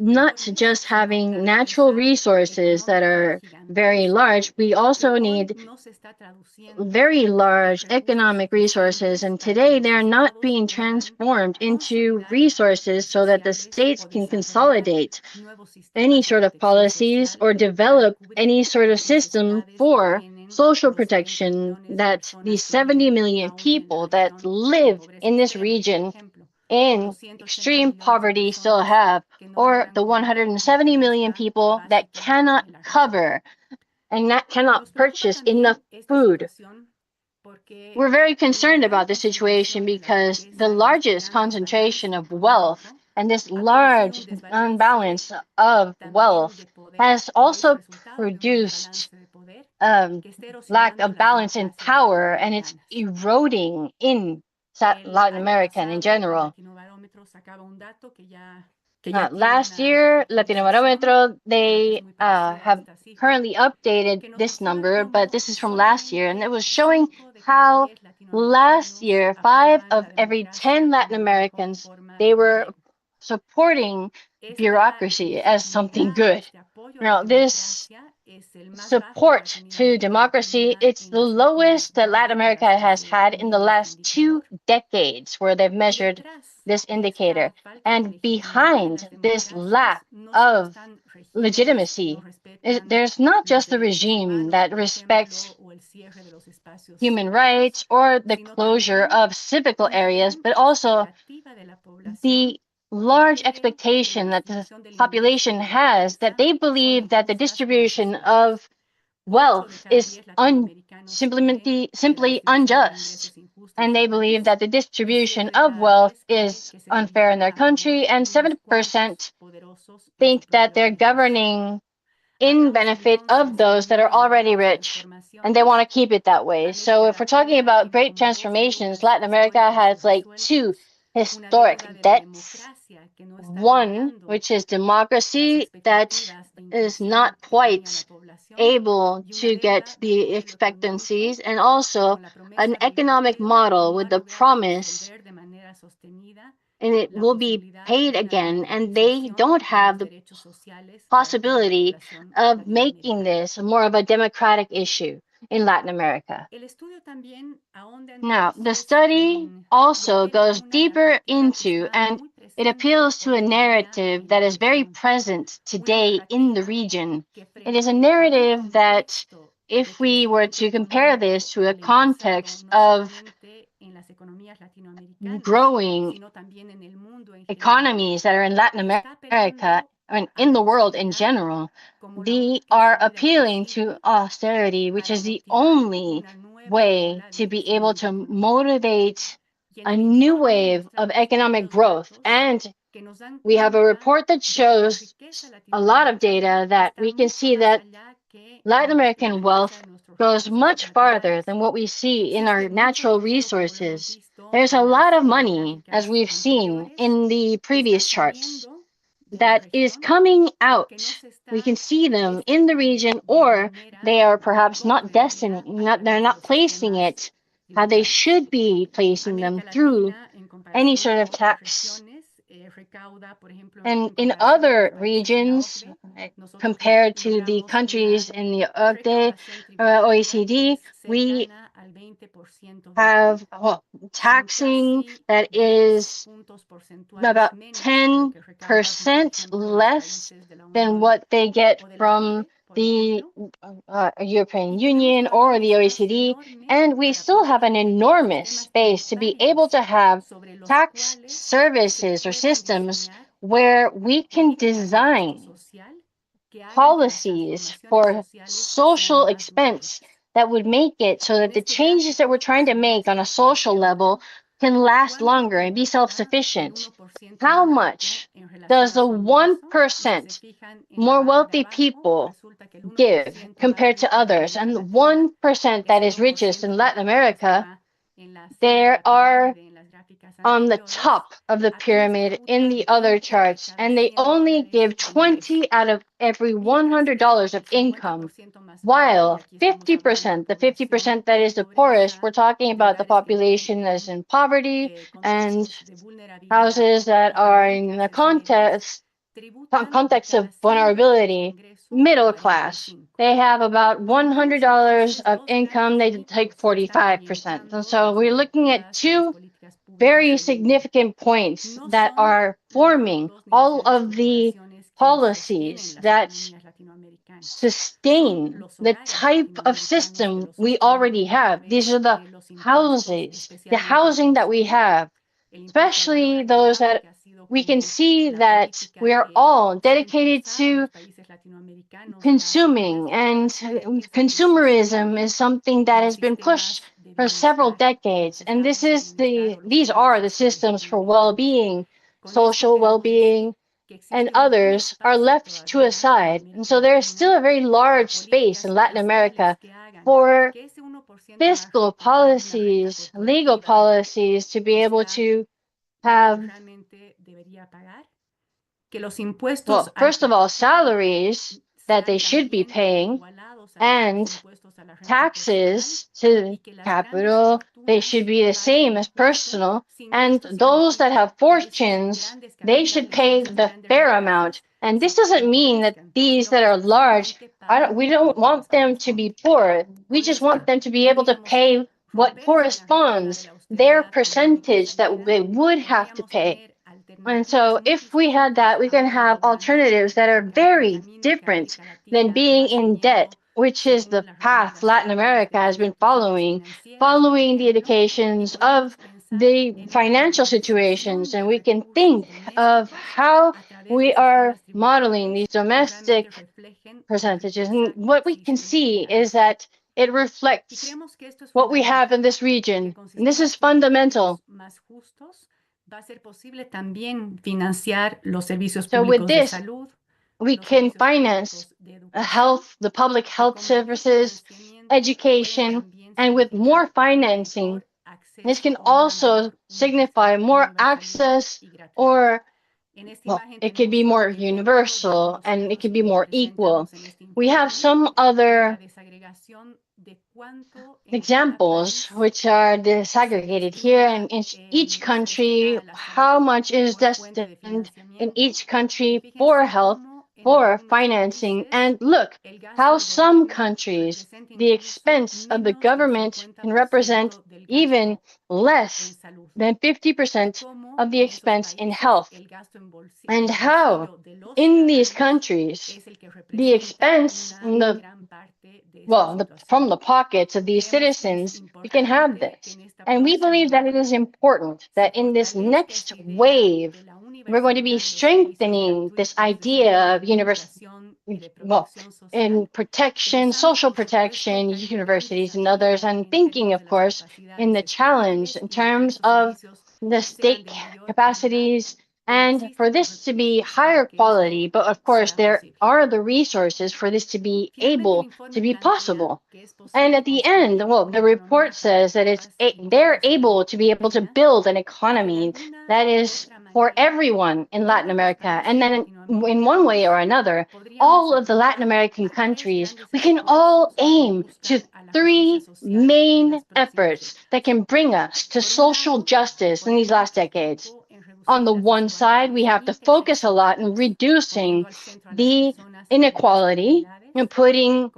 not just having natural resources that are very large, we also need very large economic resources. And today they're not being transformed into resources so that the states can consolidate any sort of policies or develop any sort of system for social protection that these 70 million people that live in this region in extreme poverty still have, or the 170 million people that cannot cover and that cannot purchase enough food. We're very concerned about this situation because the largest concentration of wealth and this large unbalance of wealth has also produced lack of balance in power, and it's eroding in Latin America in general. Last year, Latinobarometro, they have currently updated this number, but this is from last year, and it was showing how last year, 5 of every 10 Latin Americans, they were supporting bureaucracy as something good. Now, this support to democracy, it's the lowest that Latin America has had in the last 2 decades where they've measured this indicator. And behind this lack of legitimacy, there's not just the regime that respects human rights or the closure of civical areas, but also the large expectation that the population has that they believe that the distribution of wealth is simply unjust. And they believe that the distribution of wealth is unfair in their country, and 7% think that they're governing in benefit of those that are already rich, and they want to keep it that way. So if we're talking about great transformations, Latin America has like 2 historic debts. One, which is democracy, that is not quite able to get the expectancies, and also an economic model with the promise, and it will be paid again, and they don't have the possibility of making this more of a democratic issue in Latin America. Now, the study also goes deeper into, and it appeals to a narrative that is very present today in the region. It is a narrative that, if we were to compare this to a context of growing economies that are in Latin America and in the world in general, they are appealing to austerity, which is the only way to be able to motivate a new wave of economic growth. And we have a report that shows a lot of data that we can see that Latin American wealth goes much farther than what we see in our natural resources. There's a lot of money, as we've seen in the previous charts, that is coming out. We can see them in the region, or they are perhaps not they're not placing it how they should be placing them through any sort of tax. And in other regions, compared to the countries in the OECD, we have taxing that is about 10% less than what they get from the European Union or the OECD, and we still have an enormous space to be able to have tax services or systems where we can design policies for social expense that would make it so that the changes that we're trying to make on a social level can last longer and be self-sufficient. How much does the 1% more wealthy people give compared to others? And the 1% that is richest in Latin America, they are on the top of the pyramid in the other charts, and they only give 20 out of every $100 of income, while 50%, the 50% that is the poorest, we're talking about the population that is in poverty and houses that are in the context of vulnerability, middle class. They have about $100 of income, they take 45%. And so we're looking at two very significant points that are forming all of the policies that sustain the type of system we already have. These are the housing that we have, especially those that we can see that we are all dedicated to consuming, and consumerism is something that has been pushed for several decades. And these are the systems for well-being, social well-being, and others are left to a side. And so there is still a very large space in Latin America for fiscal policies, legal policies to be able to have, well, first of all, salaries that they should be paying, and taxes to capital, they should be the same as personal, and those that have fortunes, they should pay the fair amount. And this doesn't mean that these that are large, we don't want them to be poor. We just want them to be able to pay what corresponds their percentage that they would have to pay. And so if we had that, we can have alternatives that are very different than being in debt, which is the path Latin America has been following the indications of the financial situations. And we can think of how we are modeling these domestic percentages. And what we can see is that it reflects what we have in this region. And this is fundamental. So with this, we can finance the public health services, education, and with more financing, this can also signify more access, or, well, it could be more universal and it could be more equal. We have some other examples which are disaggregated here, and in each country, how much is destined in each country for health, for financing. And look how some countries, the expense of the government can represent even less than 50% of the expense in health, and how in these countries the expense from the pockets of these citizens, we can have this. And we believe that it is important that in this next wave, we're going to be strengthening this idea of in protection, social protection, universities and others, and thinking, of course, in the challenge in terms of the state capacities and for this to be higher quality, but of course there are the resources for this to be able to be possible. And at the end, well, the report says that they're able to be able to build an economy that is for everyone in Latin America. And then in one way or another, all of the Latin American countries, we can all aim to three main efforts that can bring us to social justice in these last decades. On the one side, we have to focus a lot in reducing the inequality and putting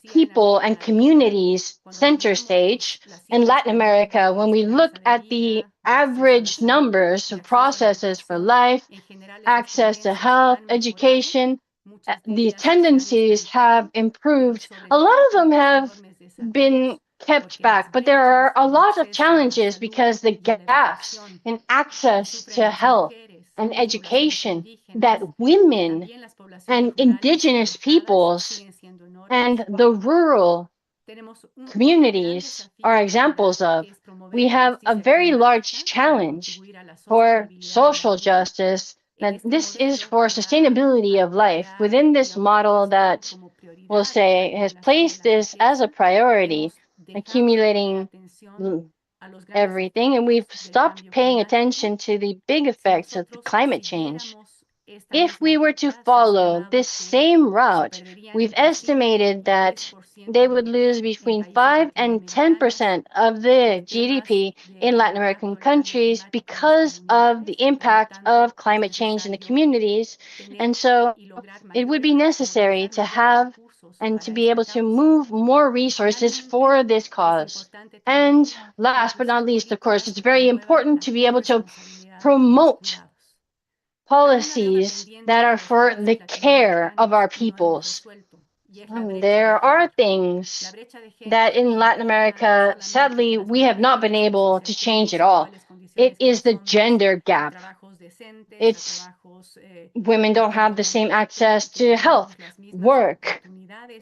people and communities center stage. In Latin America, when we look at the average numbers of processes for life, access to health, education, the tendencies have improved. A lot of them have been kept back, but there are a lot of challenges because the gaps in access to health and education that women and indigenous peoples and the rural communities are examples of. We have a very large challenge for social justice. That this is for sustainability of life within this model that we'll say has placed this as a priority, accumulating everything, and we've stopped paying attention to the big effects of the climate change. If we were to follow this same route, we've estimated that they would lose between 5 and 10% of the GDP in Latin American countries because of the impact of climate change in the communities. And so it would be necessary to have and to be able to move more resources for this cause. And last but not least, of course, it's very important to be able to promote policies that are for the care of our peoples. There are things that in Latin America, sadly, we have not been able to change at all. It is the gender gap. It's women don't have the same access to health, work.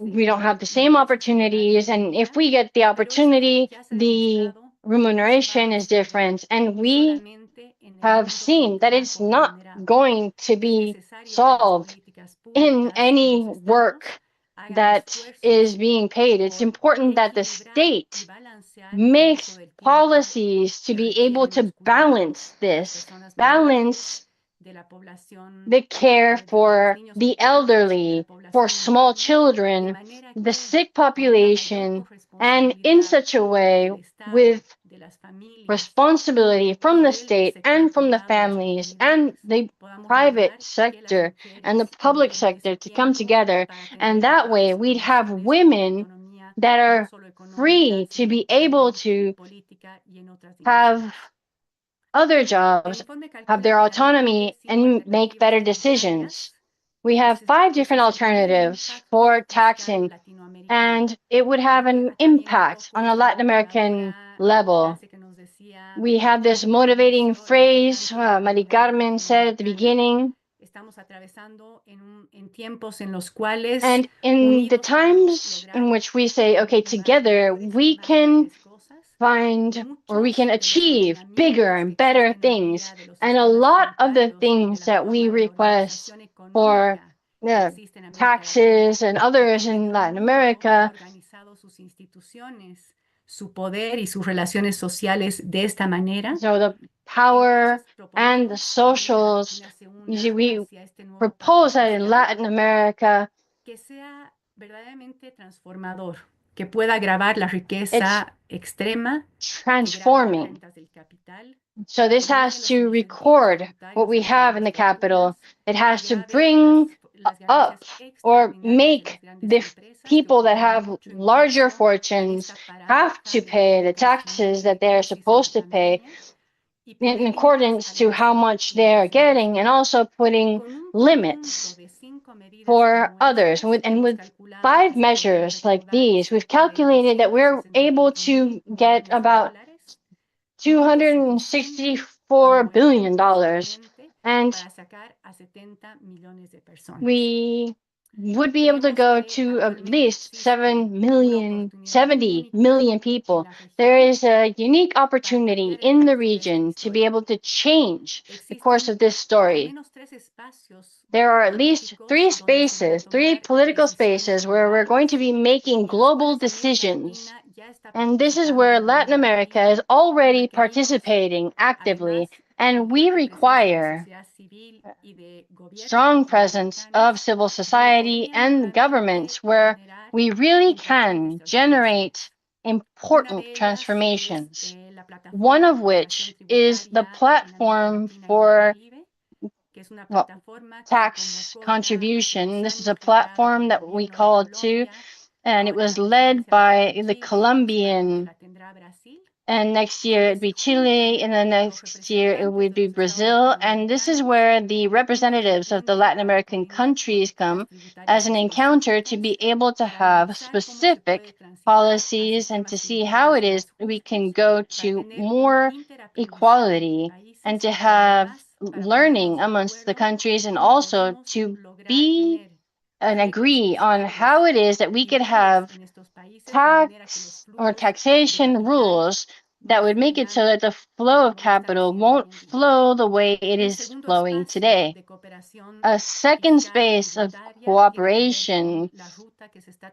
We don't have the same opportunities. And if we get the opportunity, the remuneration is different. And we have seen that it's not going to be solved in any work that is being paid. It's important that the state makes policies to be able to balance this, balance the care for the elderly, for small children, the sick population, and in such a way with responsibility from the state and from the families and the private sector and the public sector to come together. And that way we'd have women that are free to be able to have other jobs, have their autonomy, and make better decisions. We have 5 different alternatives for taxing, and it would have an impact on a Latin American level. We have this motivating phrase, Mari Carmen said at the beginning. And in the times in which we say, okay, together we can find or we can achieve bigger and better things. And a lot of the things that we request for taxes and others in Latin America, su poder y sus relaciones sociales de esta manera. So the power and the socials, you see, we propose that in Latin America, que sea verdaderamente transformador, que pueda agravar la riqueza extrema, transforming. So this has to record what we have in the capital. It has to bring up or make the people that have larger fortunes have to pay the taxes that they're supposed to pay in accordance to how much they're getting, and also putting limits for others. And with 5 measures like these, we've calculated that we're able to get about $264 billion. And we would be able to go to at least 70 million people. There is a unique opportunity in the region to be able to change the course of this story. There are at least three spaces, three political spaces where we're going to be making global decisions. And this is where Latin America is already participating actively, and we require strong presence of civil society and governments where we really can generate important transformations, one of which is the platform for tax contribution. This is a platform that we call to, and it was led by the Colombian, and next year it'd be Chile, and the next year it would be Brazil. And this is where the representatives of the Latin American countries come as an encounter to be able to have specific policies and to see how it is we can go to more equality and to have learning amongst the countries, and also to be and agree on how it is that we could have tax or taxation rules that would make it so that the flow of capital won't flow the way it is flowing today. A second space of cooperation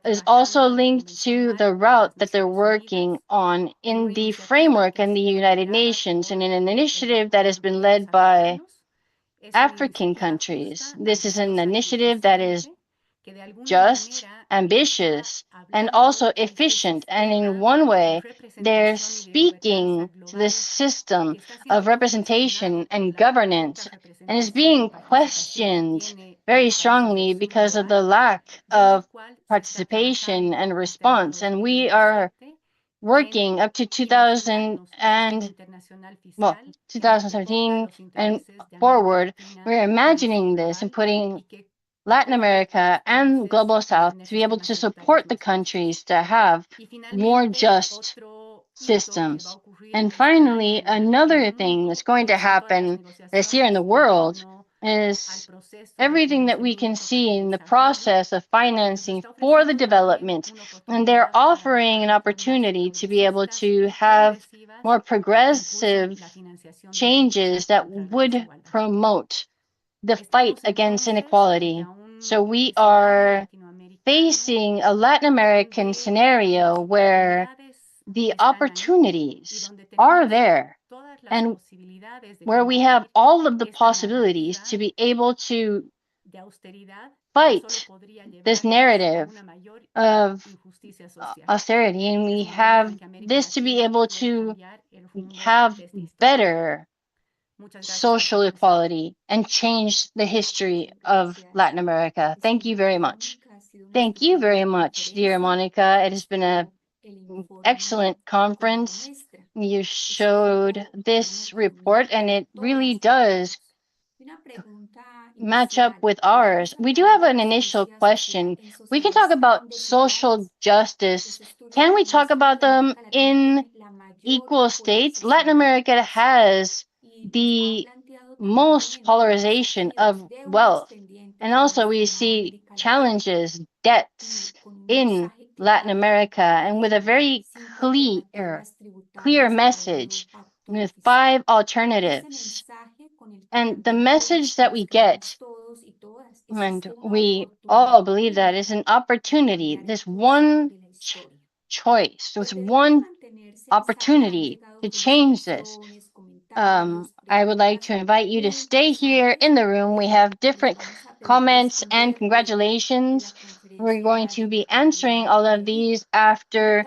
is also linked to the route that they're working on in the framework in the United Nations and in an initiative that has been led by African countries. This is an initiative that is just, ambitious, and also efficient. And in one way, they're speaking to this system of representation and governance, and is being questioned very strongly because of the lack of participation and response. And we are working up to 2017 and forward. We're imagining this and putting Latin America and Global South to be able to support the countries to have more just systems. And finally, another thing that's going to happen this year in the world is everything that we can see in the process of financing for the development. And they're offering an opportunity to be able to have more progressive changes that would promote the fight against inequality. So we are facing a Latin American scenario where the opportunities are there and where we have all of the possibilities to be able to fight this narrative of austerity. And we have this to be able to have better social equality and change the history of Latin America. Thank you very much. Thank you very much, dear Monica. It has been an excellent conference. You showed this report, and it really does match up with ours. We do have an initial question. We can talk about social justice. Can we talk about them in equal states? Latin America has the most polarization of wealth. And also we see challenges, debts in Latin America, and with a very clear message with 5 alternatives. And the message that we get, and we all believe that, is an opportunity, this one choice, this one opportunity to change this. I would like to invite you to stay here in the room. We have different comments and congratulations. We're going to be answering all of these after,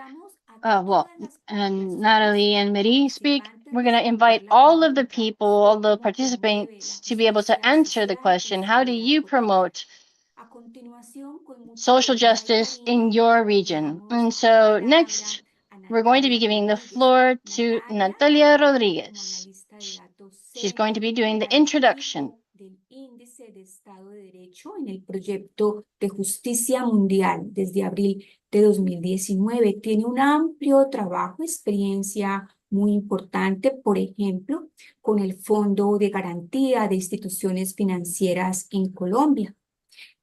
and Natalie and Marie speak. We're going to invite all of the people, all the participants, to be able to answer the question, how do you promote social justice in your region? And so next, we're going to be giving the floor to Natalia Rodriguez. She's going to be doing the introduction. En el proyecto de justicia mundial desde abril de 2019 tiene un amplio trabajo, experiencia muy importante, por ejemplo, con el Fondo de Garantía de Instituciones Financieras en Colombia.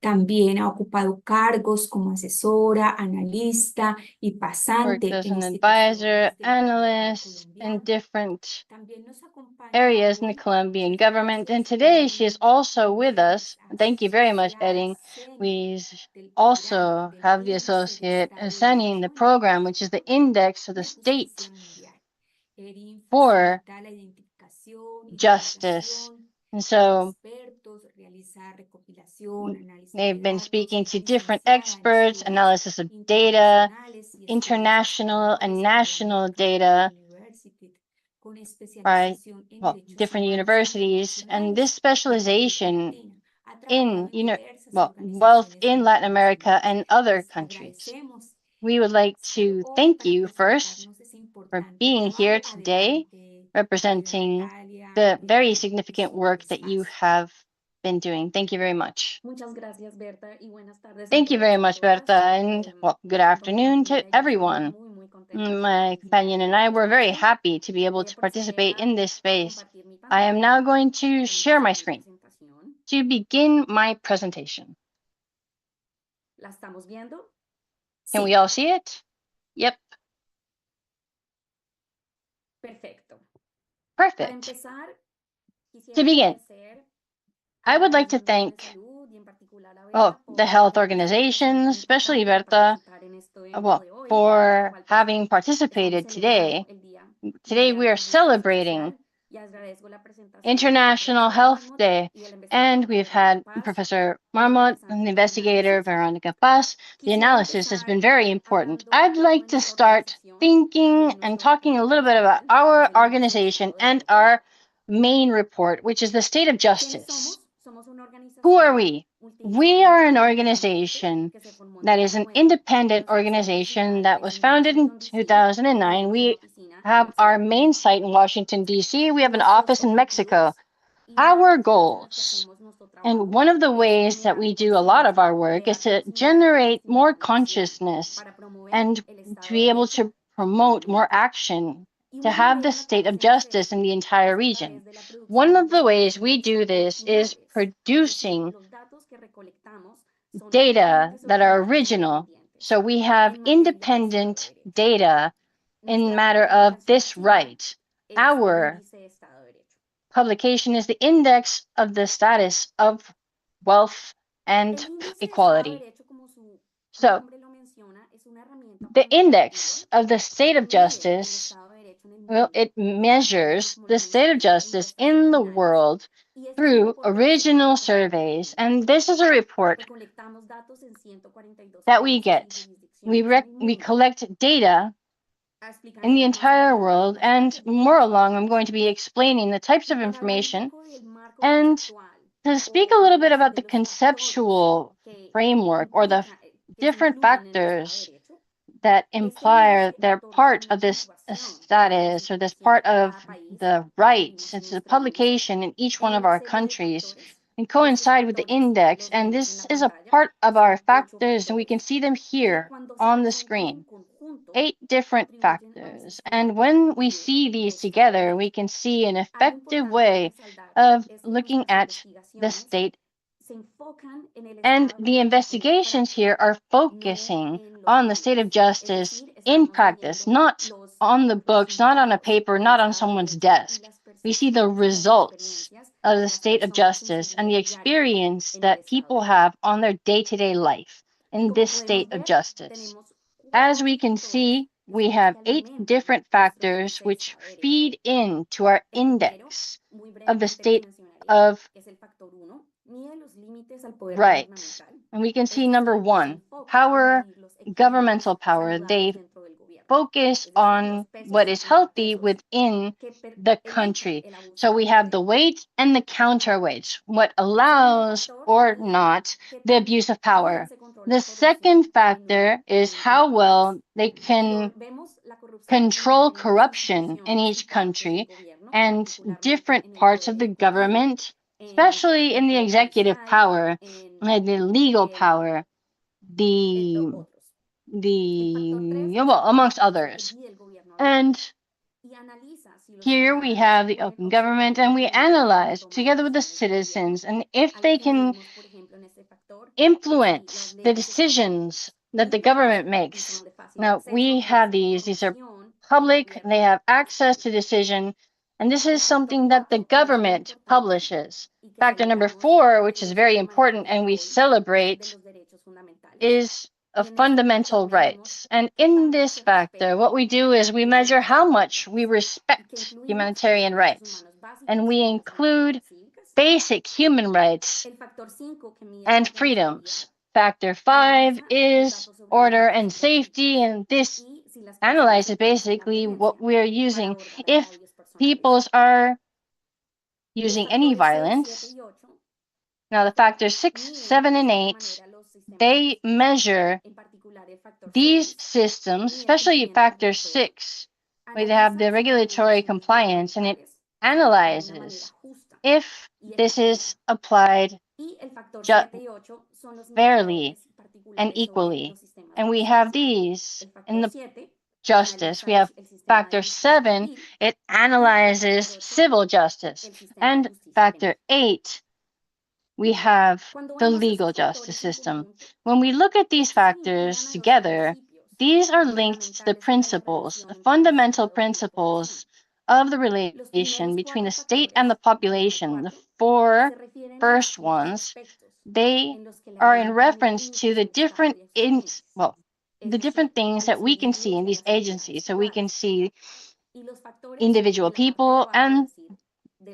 También ha ocupado cargos como asesora, analista y Worked pasante as en an instituciones advisor, del gobierno analyst in colombiano. different También nos acompaña areas in the hoy Colombian Edding government. And García, today que she is es also with us. gerente Thank you very much, asociada Edding. senior We del programa also del have the Índice de associate Estado de ascending the Derecho en program, which is the Latinoamérica index of the de state Justicia Mundial. Erin for facilita la identificación y justice. divulgación And de so expertos, realizar recopilación, análisis de they've been datos, speaking es to different licenciada en experts, estudios analysis of data, internacionales y estudios international and exteriores por el national American data University, con by, especialización en derechos different humanos universities. And this internacionales y en América specialization Latina. Ha in, trabajado en diversas wealth organizaciones in Latin America internacionales. and other Les countries. agradecemos We would like estar to hoy thank para you first presentarnos ese for importante being here trabajo. today, Adelante, representing Natalia, the very Berta, y significant su work that you espacio. have been doing. Thank you very much. Muchas gracias, Berta, y buenas tardes a Thank you very todos y much, todas. Berta, and good Junto a mi afternoon to compañera, ella estamos everyone. muy contentas de My participar companion and en I este were very espacio. happy to be able Voy a to participate proceder in this a space. compartir mi I am pantalla now going to para share my empezar mi screen presentación. to begin my presentation. ¿La estamos viendo? Can we Sí, all see it? Yep, Perfecto. Para perfect. empezar, quisiera To begin, agradecer I a la would like to Organización Mundial de thank Salud y en particular a Berta the por health permitirnos esta organizations, especially importante de Berta, participar en este evento de hoy, en el for cual pues, having estamos participated celebrando today. el Día Today Mundial we de are la Justicia celebrating Social, y agradezco la presentación del International profesor Health Marmot Day, y del and investigador we've Verónica had Paz. Professor Muy Marmot and the interesante el investigator análisis. Veronica Paz. The Quisiera analysis has empezar been very important. hablando un I'd poco like de to nuestra start organización y thinking de and nuestro talking a reporte little bit about principal, que our es el Índice de organization Estado de and Derecho. our main report, which is the state of ¿Quiénes justice. somos? Somos una Who are organización we? We are an multidisciplinaria e independiente organization que se formó en that is an 2009. independent Nuestra sede organization principal that es was en founded in Washington, D.C. 2009. Tenemos una We oficina en have our Mexico, main México. site in Washington, D.C. We have an Nuestros office in Mexico. objetivos y una de Our las formas en las que goals, hacemos nuestro trabajo and one of the es ways that generar we do a lot of conciencia, our work, is crear to conocimiento y generate more estimular la acción consciousness para promover and el to Estado de be able Derecho to en cada promote more región. action, Y to una have the manera en la cual state of hacemos justice in esto the es entire a region. través de la One producción of de the ways we documentos do this is originales, es decir, producing los datos que recolectamos son data fuentes that are originales original. independientes So we have en materia de Estado de independent Derecho. data in Nuestra matter of publicación this sigla right. es el Our Índice de Estado de Derecho. publication is the index of the status of wealth and El Índice de Estado de equality. Derecho, como su So nombre lo menciona, es una herramienta the cuantitativa index of the state que of mide el justice, Estado de Derecho en el well, mundo it a través, measures como lo the state of mencioné, justice encuestas in the originales, world y este through reporte lo original presentamos cada surveys. año. And this is a report Recolectamos datos en 142 that we países y get. jurisdicciones en el We mundo. collect data in the Explicaré más entire adelante world, las and more características de along, cada I'm going to be estudio. explaining the types Y of para hablar un information poco del marco and conceptual to speak a o little bit about de the los factores conceptual que framework or the que se different incluyen en el Estado de factors Derecho, that este imply índice they're otorga part una of this puntuación a las status or this instituciones part de of cada país the que rights. incluimos en It's a nuestro índice publication in each en one of una our serie de countries factores. and Estos coincide with the factores index. los And vemos en this la is a pantalla. part of our Son 8 factors, and we factores can see them que here cuando se on the presentan en screen. conjunto 8 different contribuyen a un factors. sistema And when we efectivo see de these Estado de together, we Derecho. can see an Algo effective importante de way resaltar of es que looking nuestras at the investigaciones state. se enfocan en el And Estado de the Derecho investigations here práctico, are no focusing en los on the state of libros. Es justice decir, in estamos practice, midiendo not los on the books, not on a resultados paper, del not on Estado de someone's Derecho y desk. las We see the percepciones y las results experiencias of de the las state of personas en su justice and the vida diaria experience en el that Estado people de Derecho. have on their day-to-day life Y in como this podemos state of ver, justice. tenemos As 4 we can factores see, que we son los have que 8 alimentan different nuestro factors índice de which Estado de Derecho. feed into our El primero, index muy of the brevemente lo state mencionaré, of es el factor 1, mide los límites al poder rights. gubernamental. And we can Es see number decir, se 1, enfoca en power, medir los equilibrios governmental power. saludables They dentro del gobierno, focus es decir, los on pesos what y is healthy contrapesos within que the evitan country. el abuso So de we have the poder. weight and the counterweight, what El segundo allows factor or mide not qué the tan abuse of bien power. se controla The la corrupción second factor is en how el well país. they Y lo can vemos la corrupción en control diferentes corruption in instituciones y each partes del country gobierno, and particularmente different en el parts poder of the ejecutivo, government, en especially el in the poder executive judicial, power, en and the legal el, power, the otros. El factor 3 es well, el amongst práctico que others. mide el gobierno abierto And y analiza si los here we ciudadanos have the pueden open observar government, el and we cumplimiento de la analyze toma de together with the decisiones del gobierno. citizens, and if Algo they que can medimos, por ejemplo, en este factor influence the decisions that the government makes. Now, we have these are public, they have access to decision, and this is something that the government publishes. Factor number 4, which is very important and we celebrate, is of fundamental rights. And in this factor, what we do is we measure how much we respect humanitarian rights, and we include basic human rights and freedoms. Factor 5 is order and safety, and this analyzes basically what we're using. If peoples are using any violence, now the factors 6, 7, and 8, they measure these systems, especially factor 6, where they have the regulatory compliance, and it analyzes if this is applied fairly and equally. And we have these in the justice. We have factor 7, it analyzes civil justice. And factor 8, we have the legal justice system. When we look at these factors together, these are linked to the principles, the fundamental principles of the relation between the state and the population. The 4 first ones, they are in reference to the different the different things that we can see in these agencies. So we can see individual people, and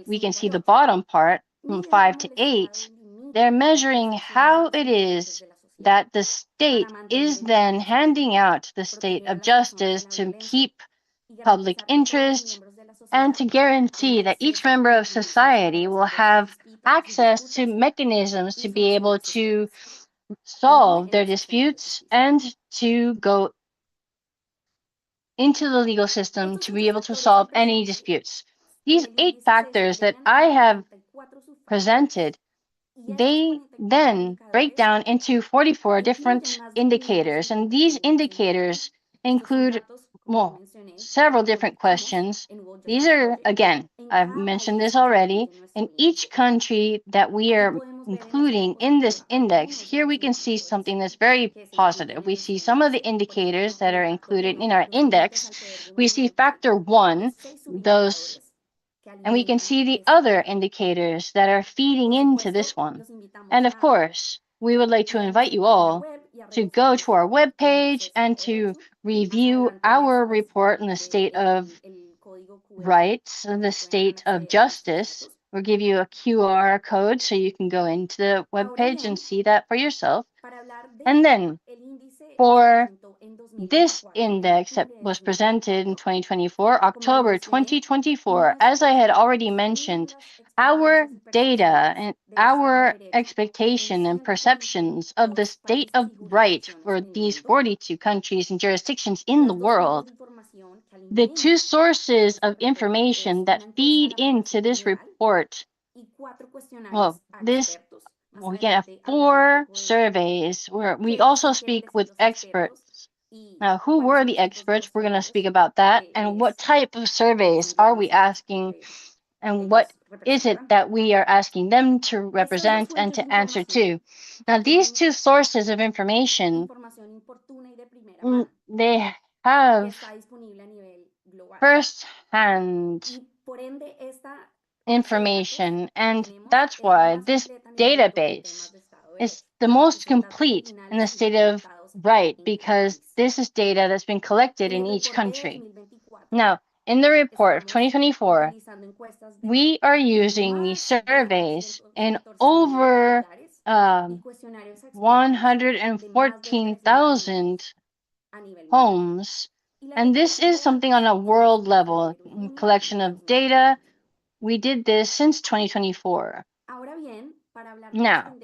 we can see the bottom part from 5 to 8. They're measuring how it is that the state is then handing out the state of justice to keep public interest and to guarantee that each member of society will have access to mechanisms to be able to solve their disputes and to go into the legal system to be able to solve any disputes. These 8 factors that I have presented, they then break down into 44 different indicators, and these indicators include several different questions. These are, again, I've mentioned this already, in each country that we are including in this index. Here we can see something that's very positive. We see some of the indicators that are included in our index. We see factor 1, those, and we can see the other indicators that are feeding into this one. And of course, we would like to invite you all to go to our webpage and to review our report on the state of rights and the state of justice. We'll give you a QR code so you can go into the webpage and see that for yourself. And then for this index that was presented in 2024, October 2024, as I had already mentioned, our data and our expectation and perceptions of the state of right for these 42 countries and jurisdictions in the world, the 2 sources of information that feed into this report, we can have 4 surveys where we also speak with experts. Now, who were the experts? We're going to speak about that. And what type of surveys are we asking? And what is it that we are asking them to represent and to answer to? Now, these 2 sources of information, they have first-hand information, and that's why this database is the most complete in the state of right, because this is data that's been collected in each country. Now, in the report of 2024, we are using these surveys in over 114,000 homes, and this is something on a world level, collection of data. We did this since 2024. Now,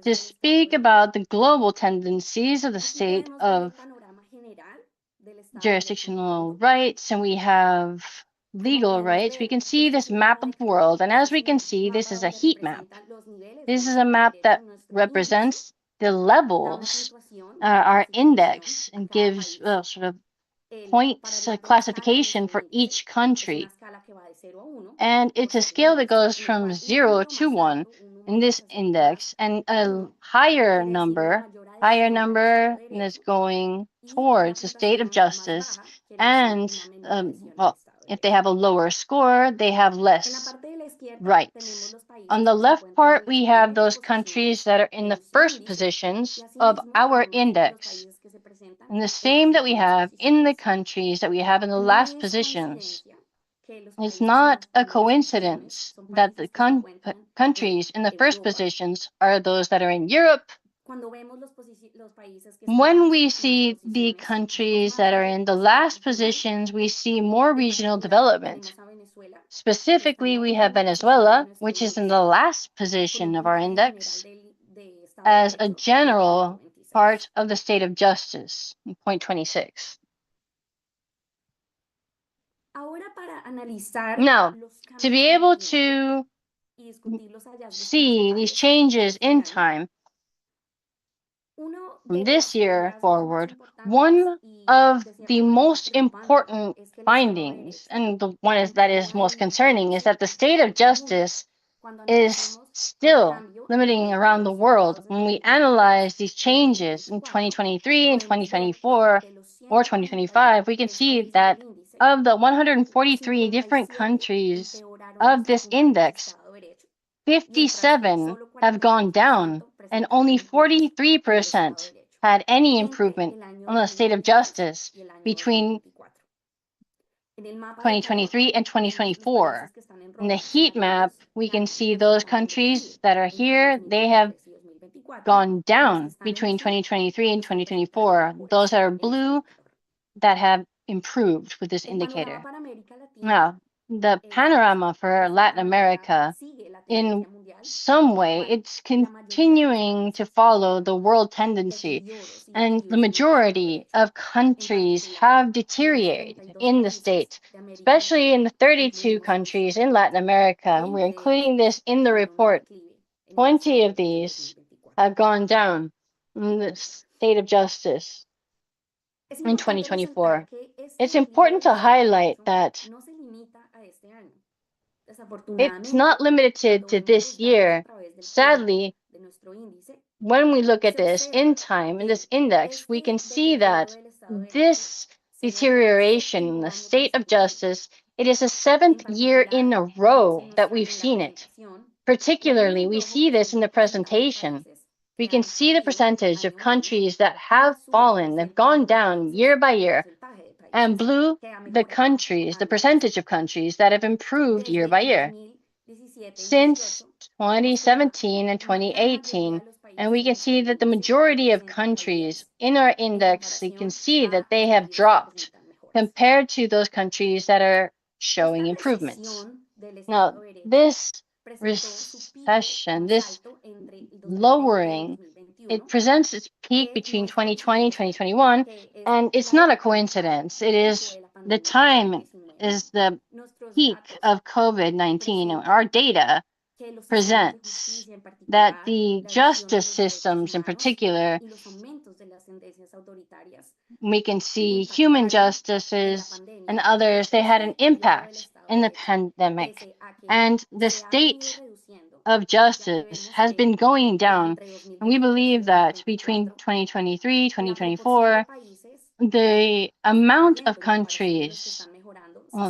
to speak about the global tendencies of the state of jurisdictional rights, and we have legal rights, we can see this map of the world. And as we can see, this is a heat map. This is a map that represents the levels, our index, and gives sort of points classification for each country. And it's a scale that goes from 0 to 1. in this index, and a higher number that's going towards the state of justice. And well, if they have a lower score, they have less rights. On the left part, we have those countries that are in the first positions of our index, and the same that we have in the countries that we have in the last positions. It's not a coincidence that the countries in the first positions are those that are in Europe. When we see the countries that are in the last positions, we see more regional development. Specifically, we have Venezuela, which is in the last position of our index, as a general part of the state of justice, point 26. Now, to be able to see these changes in time, from this year forward, one of the most important findings, and the one that is most concerning, is that the state of justice is still limiting around the world. When we analyze these changes in 2023 and 2024 or 2025, we can see that of the 143 different countries of this index, 57 have gone down, and only 43% had any improvement on the state of justice between 2023 and 2024. In the heat map, we can see those countries that are here, they have gone down between 2023 and 2024. Those that are blue, that have improved with this indicator. Now, the panorama for Latin America, in some way, it's continuing to follow the world tendency, and the majority of countries have deteriorated in the state, especially in the 32 countries in Latin America. We're including this in the report. 20 of these have gone down in the state of justice in 2024. It's important to highlight that it's not limited to this year. Sadly, when we look at this in time, in this index, we can see that this deterioration in the state of justice, it is the 7th year in a row that we've seen it. Particularly, we see this in the presentation. We can see the percentage of countries that have fallen, they've gone down year by year. And blue, the countries, the percentage of countries that have improved year by year since 2017 and 2018. And we can see that the majority of countries in our index, you can see that they have dropped compared to those countries that are showing improvements. Now, this recession, this lowering, it presents its peak between 2020 and 2021, and it's not a coincidence. It is the time is the peak of COVID-19. Our data presents that the justice systems in particular, we can see human justices and others, they had an impact in the pandemic. And the state of justice has been going down. And we believe that between 2023, 2024, the amount of countries,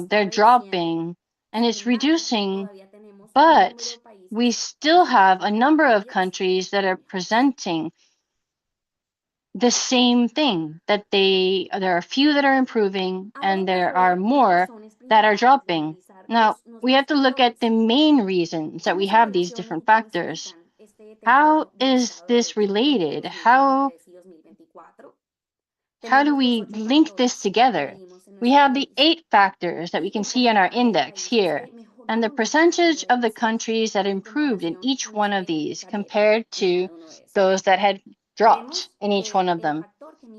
they're dropping and it's reducing, but we still have a number of countries that are presenting the same thing, that there are a few that are improving and there are more that are dropping. Now, we have to look at the main reasons that we have these different factors. How is this related? How do we link this together? We have the 8 factors that we can see on our index here, and the percentage of the countries that improved in each one of these compared to those that had dropped in each one of them.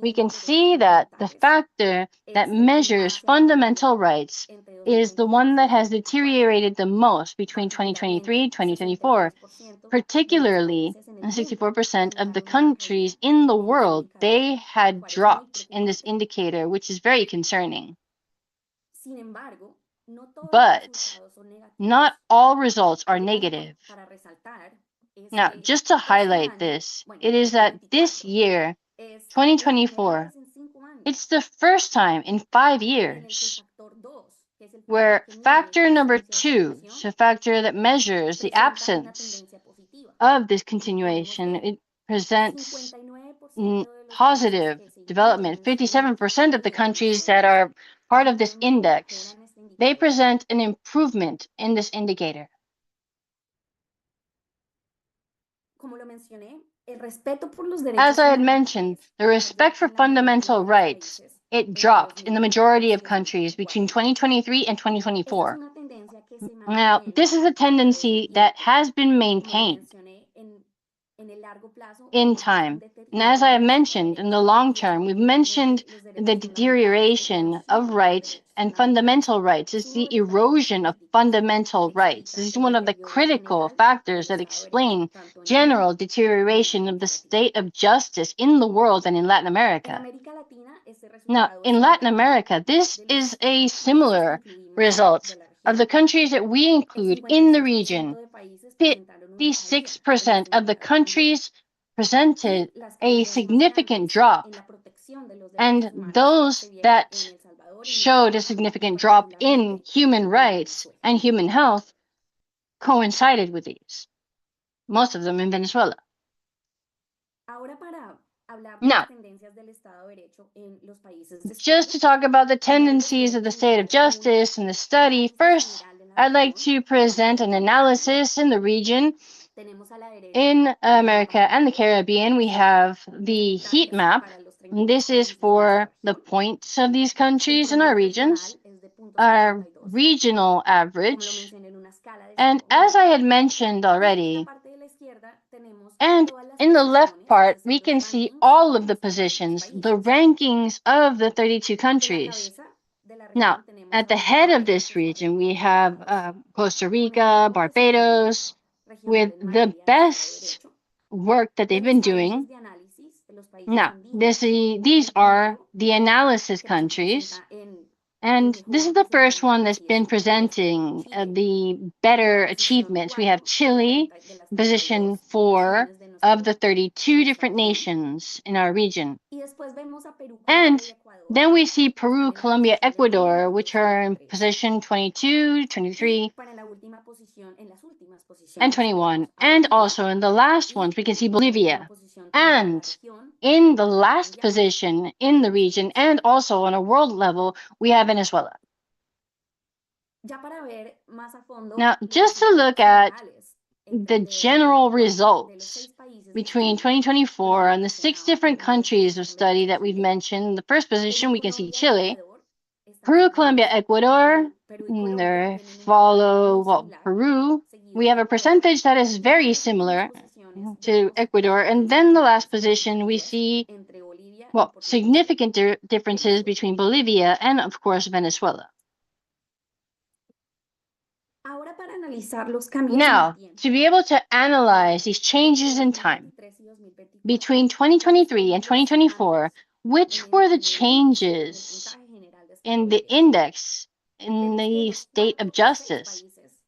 We can see that the factor that measures fundamental rights is the one that has deteriorated the most between 2023 and 2024. Particularly, 64% of the countries in the world, they had dropped in this indicator, which is very concerning. But not all results are negative. Now, just to highlight this, it is that this year, 2024, it's the first time in 5 years where factor number 2, so factor that measures the absence of discontinuation, it presents positive development. 57% of the countries that are part of this index, they present an improvement in this indicator. As I had mentioned, the respect for fundamental rights, it dropped in the majority of countries between 2023 and 2024. Now, this is a tendency that has been maintained in time. And as I have mentioned, in the long term, we've mentioned the deterioration of rights and fundamental rights. It's the erosion of fundamental rights. This is one of the critical factors that explain general deterioration of the state of justice in the world and in Latin America. Now, in Latin America, this is a similar result of the countries that we include in the region. 56% of the countries presented a significant drop, and those that showed a significant drop in human rights and human health coincided with these, most of them in Venezuela. Now, just to talk about the tendencies of the state of justice in the study, first, I'd like to present an analysis in the region. In America and the Caribbean, we have the heat map. And this is for the points of these countries in our regions, our regional average. And as I had mentioned already, and in the left part, we can see all of the positions, the rankings of the 32 countries. Now, at the head of this region, we have Costa Rica, Barbados, with the best work that they've been doing. Now, these are the analysis countries. And this is the first one that's been presenting the better achievements. We have Chile, position 4 of the 32 different nations in our region. And then we see Peru, Colombia, Ecuador, which are in position 22, 23, and 21. And also in the last ones, we can see Bolivia. And in the last position in the region, and also on a world level, we have Venezuela. Now, just to look at the general results between 2024 and the 6 different countries of study that we've mentioned, in the first position, we can see Chile, Peru, Colombia, Ecuador. There follow, Peru. We have a percentage that is very similar to Ecuador. And then the last position, we see, significant differences between Bolivia and, of course, Venezuela. Now, to be able to analyze these changes in time between 2023 and 2024, which were the changes in the index in the state of justice?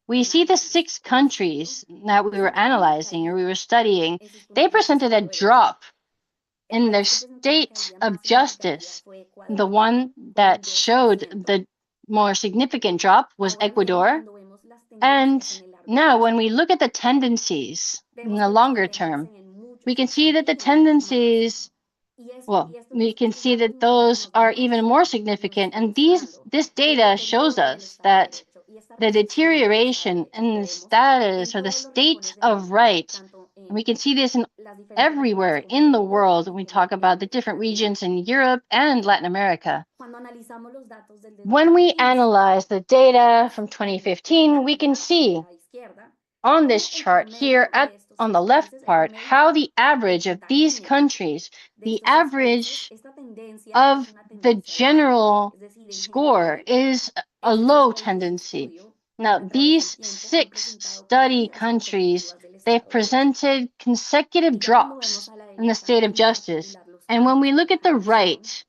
We see the 6 countries that we were analyzing or we were studying, they presented a drop in their state of justice. The one that showed the more significant drop was Ecuador. And now when we look at the tendencies in the longer term, we can see that the tendencies, we can see that those are even more significant. And this data shows us that the deterioration in the status or the state of right, and we can see this everywhere in the world when we talk about the different regions in Europe and Latin America. When we analyze the data from 2015, we can see on this chart here on the left part how the average of these countries, the average of the general score is a low tendency. Now, these 6 study countries, they've presented consecutive drops in the state of justice. And when we look at the right,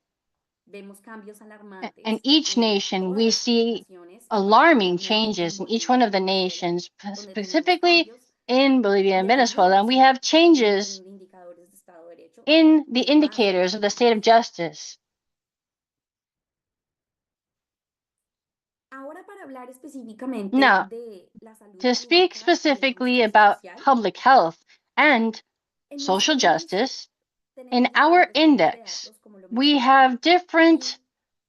in each nation, we see alarming changes in each one of the nations, specifically in Bolivia and Venezuela, and we have changes in the indicators of the state of justice. Now, to speak specifically about public health and social justice, in our index, we have different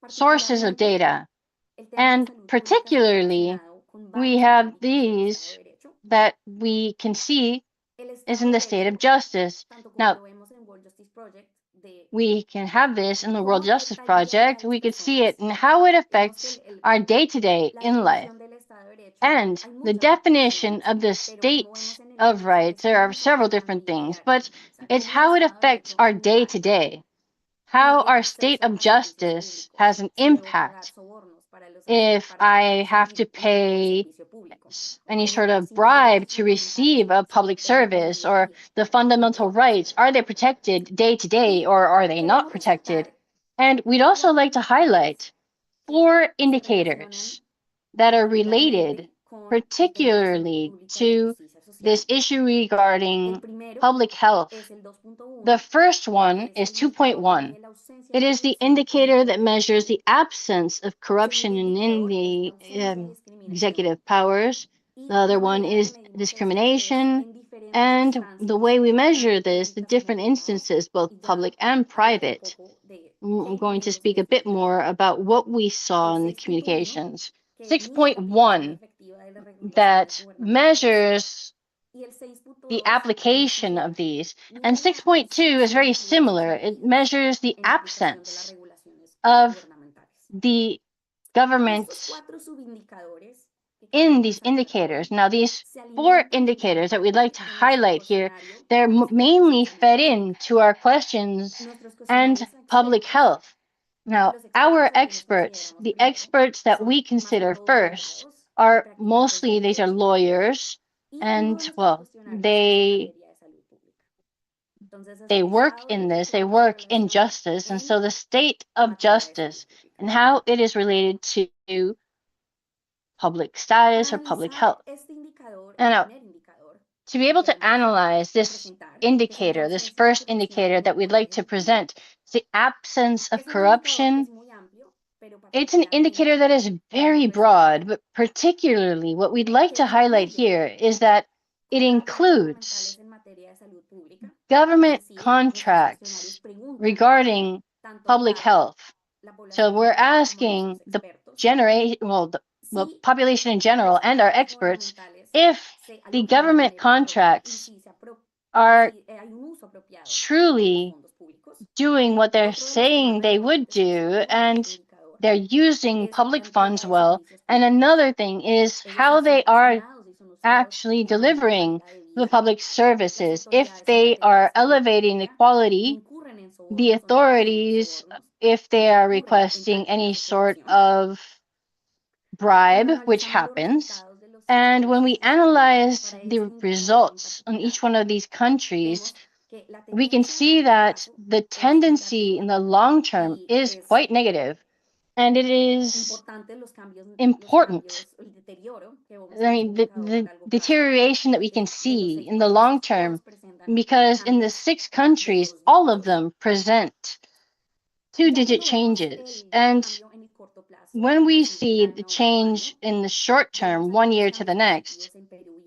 sources of data, and particularly, we have these that we can see is in the state of justice. Now, we can have this in the World Justice Project. We could see it and how it affects our day-to-day in life. And the definition of the state of rights, there are several different things, but it's how it affects our day-to-day, how our state of justice has an impact. If I have to pay any sort of bribe to receive a public service, or the fundamental rights, are they protected day to day or are they not protected? And we'd also like to highlight 4 indicators that are related particularly to this issue regarding public health. The first one is 2.1. It is the indicator that measures the absence of corruption in the executive powers. The other one is discrimination. And the way we measure this, the different instances, both public and private. I'm going to speak a bit more about what we saw in the communications. 6.1, that measures the application of these. And 6.2 is very similar. It measures the absence of the government in these indicators. Now, these 4 indicators that we'd like to highlight here, they're mainly fed into our questions and public health. Now, our experts, the experts that we consider first, are mostly, these are lawyers, and well, they work in this, they work in justice, and so the state of justice and how it is related to public status or public health. And now, to be able to analyze this indicator, this first indicator that we'd like to present, the absence of corruption, it's an indicator that is very broad, but particularly what we'd like to highlight here is that it includes government contracts regarding public health. So we're asking the population in general and our experts if the government contracts are truly doing what they're saying they would do, and they're using public funds well. And another thing is how they are actually delivering the public services. If they are elevating the quality, the authorities, if they are requesting any sort of bribe, which happens. And when we analyze the results on each one of these countries, we can see that the tendency in the long term is quite negative. And it is important. I mean, the deterioration that we can see in the long term, because in the 6 countries, all of them present 2-digit changes. And when we see the change in the short term, 1 year to the next,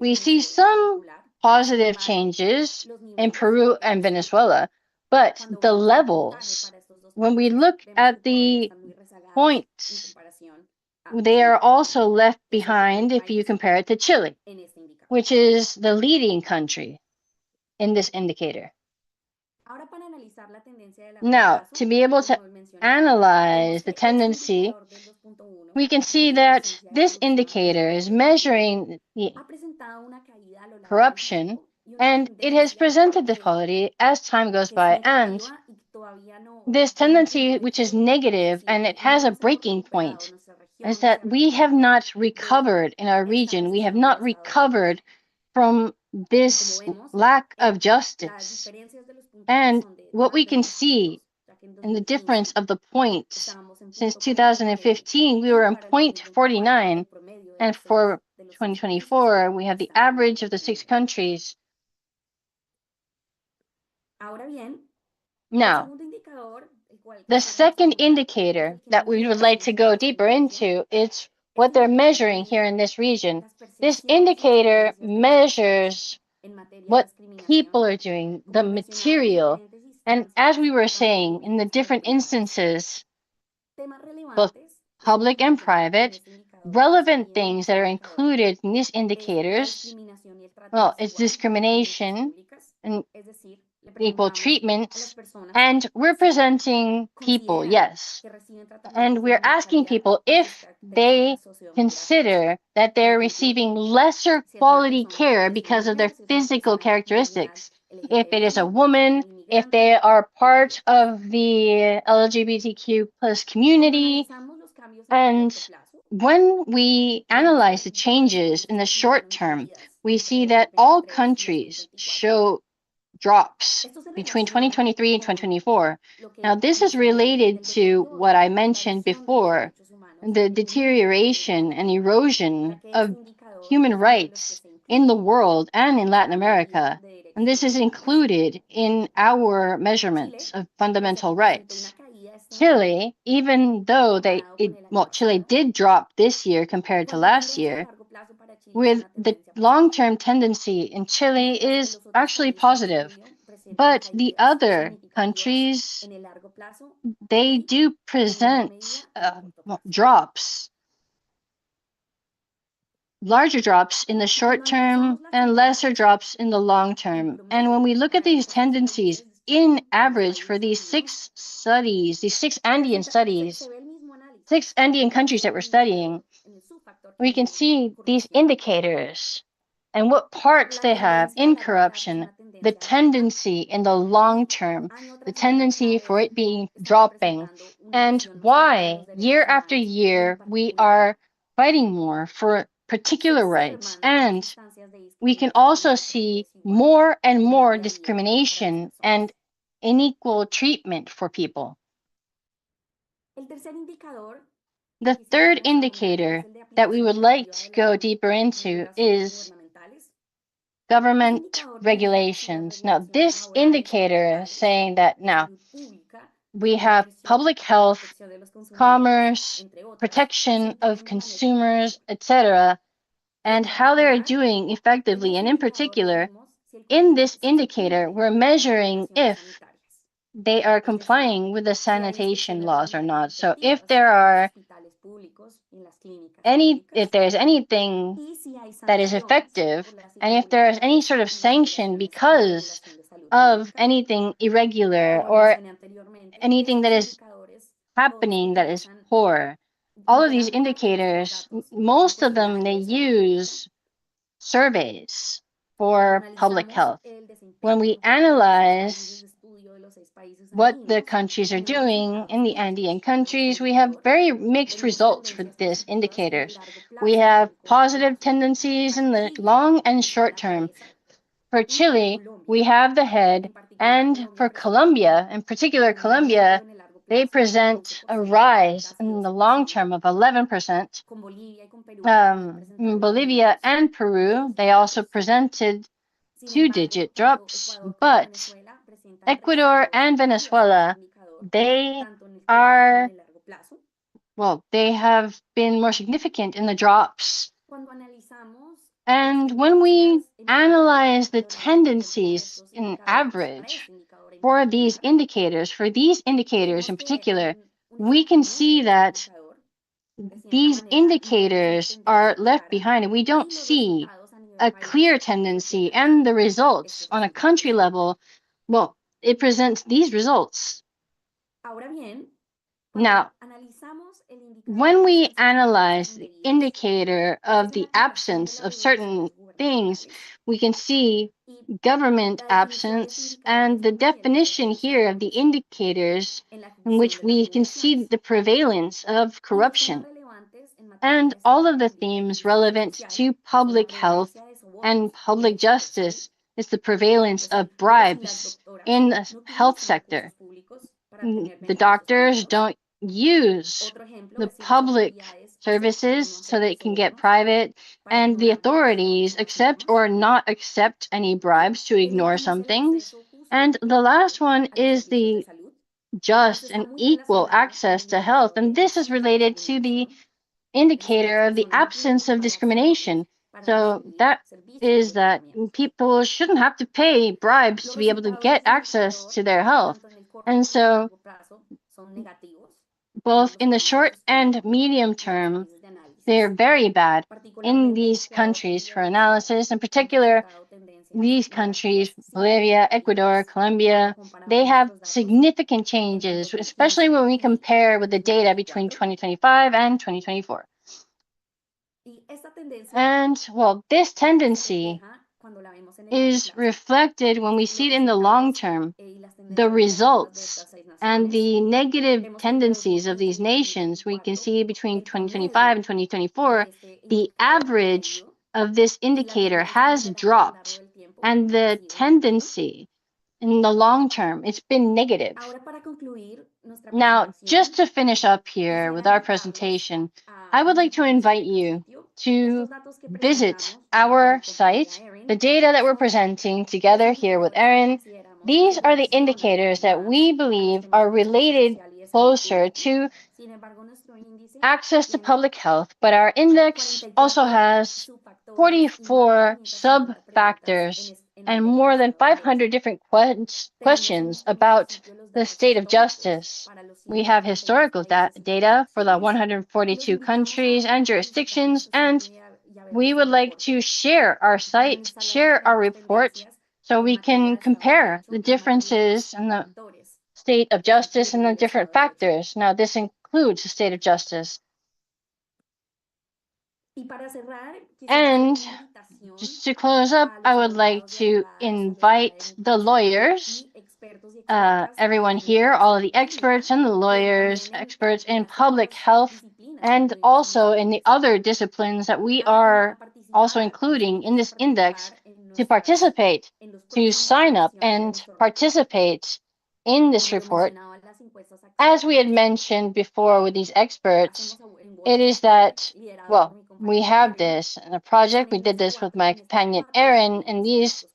we see some positive changes in Peru and Venezuela, but the levels, when we look at the points, they are also left behind if you compare it to Chile, which is the leading country in this indicator. Now, to be able to analyze the tendency, we can see that this indicator is measuring the corruption, and it has presented the quality as time goes by. And this tendency, which is negative, and it has a breaking point, is that we have not recovered in our region. We have not recovered from this lack of justice. And what we can see in the difference of the points, since 2015, we were on 0.49, and for 2024, we have the average of the 6 countries. Ahora bien, Now, the second indicator that we would like to go deeper into is what they're measuring here in this region. This indicator measures what people are doing, the material. And as we were saying, in the different instances, both public and private, relevant things that are included in these indicators, well, it's discrimination and equal treatments, and we're presenting people, yes. And we're asking people if they consider that they're receiving lesser quality care because of their physical characteristics. If it is a woman, if they are part of the LGBTQ plus community. And when we analyze the changes in the short term, we see that all countries show drops between 2023 and 2024. Now, this is related to what I mentioned before, the deterioration and erosion of human rights in the world and in Latin America. And this is included in our measurements of fundamental rights. Chile, even though Chile did drop this year compared to last year, with the long-term tendency in Chile is actually positive. But the other countries, they do present drops, larger drops in the short term and lesser drops in the long term. And when we look at these tendencies in average for these 6 studies, these 6 Andean studies, 6 Andean countries that we're studying, we can see these indicators and what parts they have in corruption, the tendency in the long term, the tendency for it being dropping, and why year after year we are fighting more for particular rights. And we can also see more and more discrimination and unequal treatment for people. The third indicator that we would like to go deeper into is government regulations. Now, this indicator is saying that now we have public health, commerce, protection of consumers, etc., and how they're doing effectively. And in particular, in this indicator, we're measuring if they are complying with the sanitation laws or not. So if there's anything that is effective, and if there is any sort of sanction because of anything irregular or anything that is happening that is poor, all of these indicators, most of them, they use surveys for public health. When we analyze what the countries are doing in the Andean countries, we have very mixed results for these indicators. We have positive tendencies in the long and short term. For Chile, we have the head, and for Colombia, in particular Colombia, they present a rise in the long term of 11%. Bolivia and Peru, they also presented 2-digit drops, but Ecuador and Venezuela, they have been more significant in the drops. And when we analyze the tendencies in average for these indicators in particular, we can see that these indicators are left behind and we don't see a clear tendency, and the results on a country level, well, it presents these results. Now, when we analyze the indicator of the absence of certain things, we can see government absence, and the definition here of the indicators in which we can see the prevalence of corruption. And all of the themes relevant to public health and public justice is the prevalence of bribes in the health sector. The doctors don't use the public services so they can get private, and the authorities accept or not accept any bribes to ignore some things. And the last one is the just and equal access to health. And this is related to the indicator of the absence of discrimination. So that is that people shouldn't have to pay bribes to be able to get access to their health. And so both in the short and medium term, they're very bad in these countries for analysis. In particular, these countries, Bolivia, Ecuador, Colombia, they have significant changes, especially when we compare with the data between 2025 and 2024. And well, this tendency is reflected when we see it in the long term, the results and the negative tendencies of these nations. We can see between 2025 and 2024, the average of this indicator has dropped, and the tendency in the long term, it's been negative. Now, just to finish up here with our presentation, I would like to invite you to visit our site, the data that we're presenting together here with Erin. These are the indicators that we believe are related closer to access to public health, but our index also has 44 sub-factors and more than 500 different questions about the state of justice. We have historical data for the 142 countries and jurisdictions, and we would like to share our site, share our report, so we can compare the differences in the state of justice and the different factors. Now, this includes the state of justice. And just to close up, I would like to invite the lawyers, everyone here, all of the experts and the lawyers, experts in public health, and also in the other disciplines that we are also including in this index, to participate, to sign up and participate in this report. As we had mentioned before with these experts, it is that, well, we have this in a project. We did this with my companion Erin, and these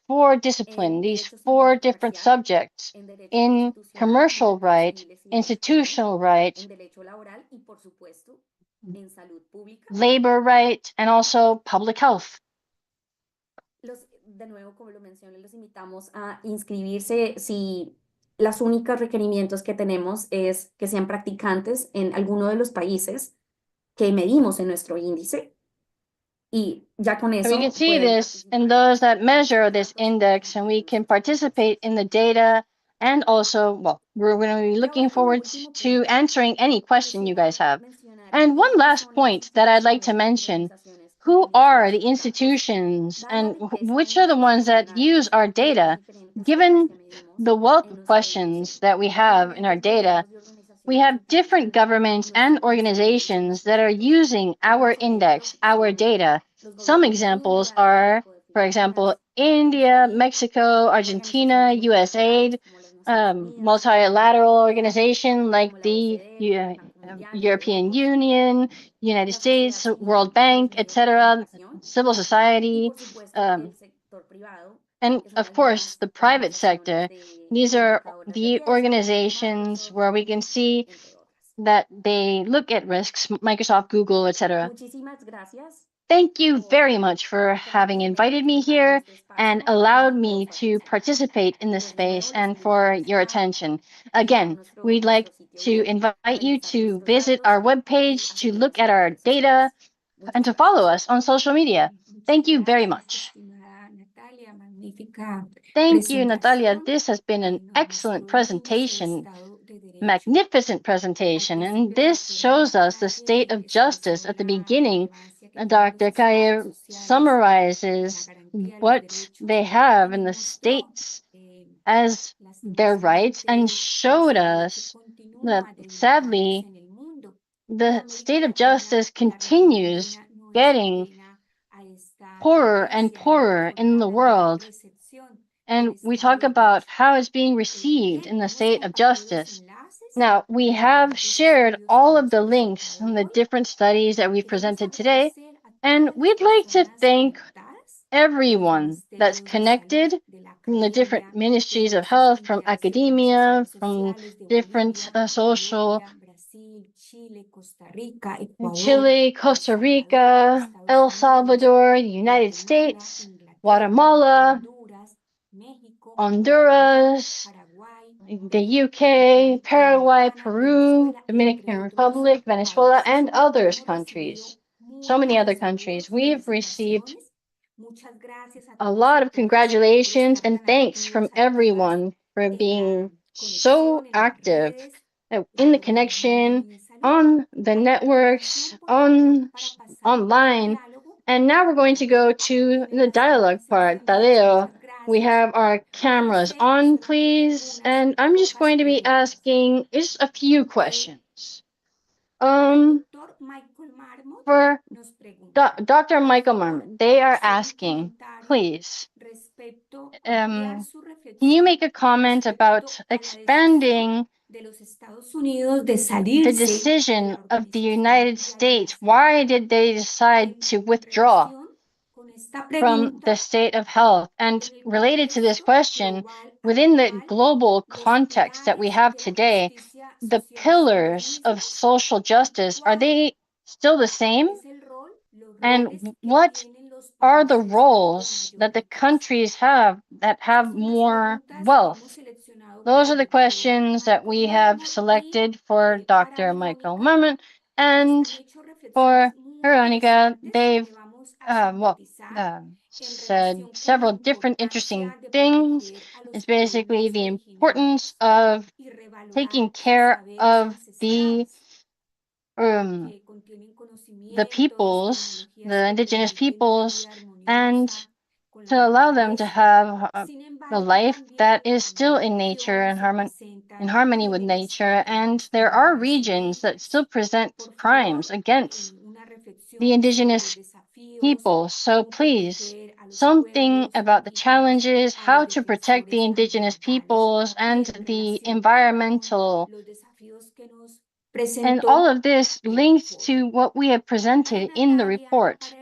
four disciplines, these four different subjects in commercial right, institutional right, labor right, and also public health. De nuevo, como lo mencioné, los invitamos a inscribirse si los únicos requerimientos que tenemos es que sean practicantes en alguno de los países que medimos en nuestro índice. Y ya con eso, we can see this in those that measure this index, and we can participate in the data. And also, well, we're going to be looking forward to answering any question you guys have. And one last point that I'd like to mention: who are the institutions and which are the ones that use our data? Given the wealth of questions that we have in our data, we have different governments and organizations that are using our index, our data. Some examples are, for example, India, Mexico, Argentina, USAID, multilateral organization like the European Union, United States, World Bank, etc., civil society, and of course, the private sector. These are the organizations where we can see that they look at risks, Microsoft, Google, etc. Thank you very much for having invited me here and allowed me to participate in this space, and for your attention. Again, we'd like to invite you to visit our webpage, to look at our data, and to follow us on social media. Thank you very much. Thank you, Natalia. This has been an excellent presentation, magnificent presentation, and this shows us the state of justice at the beginning. Dr. Calle summarizes what they have in the states as their rights and showed us that, sadly, the state of justice continues getting poorer and poorer in the world. And we talk about how it's being received in the state of justice. Now, we have shared all of the links from the different studies that we've presented today, and we'd like to thank everyone that's connected from the different ministries of health, from academia, from different social, Chile, Costa Rica, El Salvador, the United States, Guatemala, Honduras, the UK, Paraguay, Peru, Dominican Republic, Venezuela, and other countries. So many other countries. We've received a lot of congratulations and thanks from everyone for being so active in the connection, on the networks, online. And now we're going to go to the dialogue part. Tadeo, we have our cameras on, please. And I'm just going to be asking just a few questions. For Dr. Michael Marmot, they are asking, please, can you make a comment about expanding the decision of the United States? Why did they decide to withdraw from the state of health? And related to this question, within the global context that we have today, the pillars of social justice, are they still the same? And what are the roles that the countries have that have more wealth? Those are the questions that we have selected for Dr. Michael Marmot, and for Veronica, they've said several different interesting things. It's basically the importance of taking care of the peoples, the indigenous peoples, and to allow them to have a life that is still in nature and in harmony with nature. And there are regions that still present crimes against the indigenous people. So please, something about the challenges, how to protect the indigenous peoples and the environmental, and all of this links to what we have presented in the report.